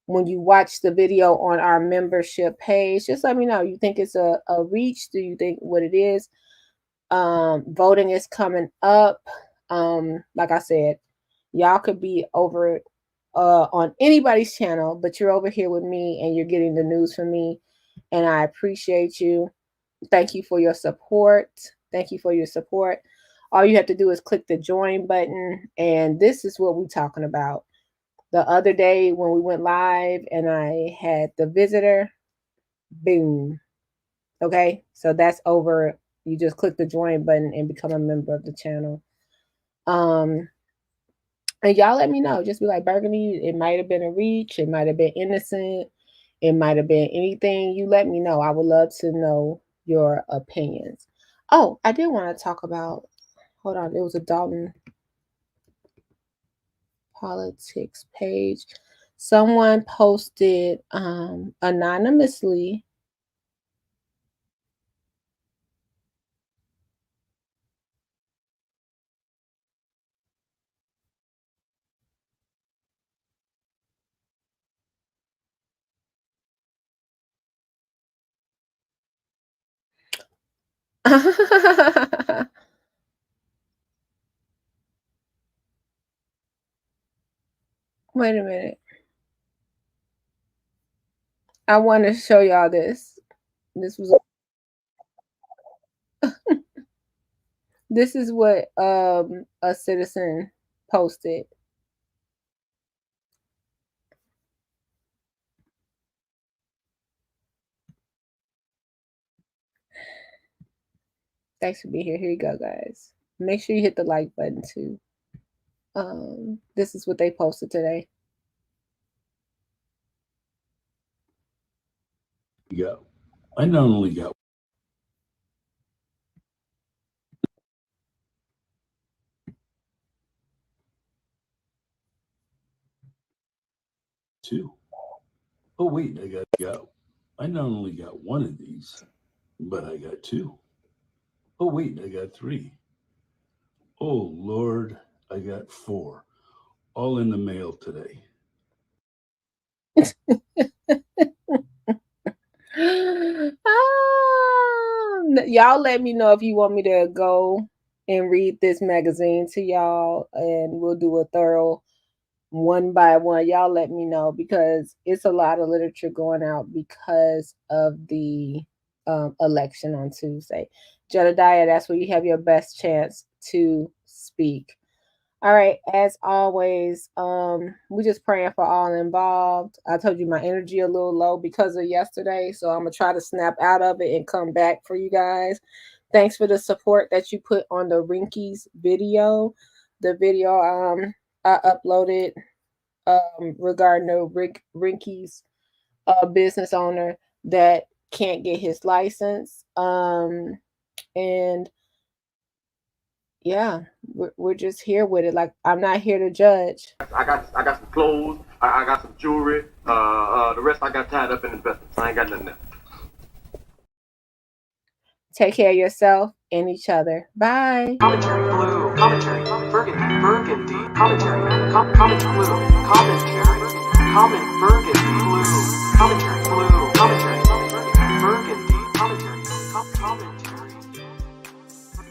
Speaker 2: when you watch the video on our membership page, just let me know. You think it's a reach? Do you think what it is? Voting is coming up. Like I said, y'all could be over on anybody's channel, but you're over here with me and you're getting the news from me, and I appreciate you. Thank you for your support. Thank you for your support. All you have to do is click the join button, and this is what we're talking about. The other day when we went live and I had the visitor, boom. Okay, so that's over. You just click the join button and become a member of the channel. And y'all let me know. Just be like, Burgundy, it might have been a reach. It might have been innocent. It might have been anything. You let me know. I would love to know your opinions. Oh, I did want to talk about, hold on, it was a Dolton politics page. Someone posted anonymously wait a minute. I want to show y'all this. This was this is what a citizen posted. Thanks for being here. Here you go, guys. Make sure you hit the like button too. This is what they posted today.
Speaker 9: Go. I not only got two. Oh wait, I got. I not only got one of these, but I got two. Oh wait, I got three. Oh Lord, I got four. All in the mail today.
Speaker 2: Y'all let me know if you want me to go and read this magazine to y'all, and we'll do a thorough one by one. Y'all let me know, because it's a lot of literature going out because of the election on Tuesday. Jedidiah, that's where you have your best chance to speak. All right, as always, we're just praying for all involved. I told you my energy a little low because of yesterday, so I'm gonna try to snap out of it and come back for you guys. Thanks for the support that you put on the Rinky's video. The video I uploaded regarding the Rinky's business owner that can't get his license. And yeah, we're just here with it. Like, I'm not here to judge.
Speaker 10: I got some clothes. I got some jewelry. The rest I got tied up in investments. I ain't got nothing else.
Speaker 2: Take care of yourself and each other. Bye.
Speaker 1: Commentary blue. Commentary burgundy. Burgundy. Commentary. Comment blue. Commentary. Comment burgundy.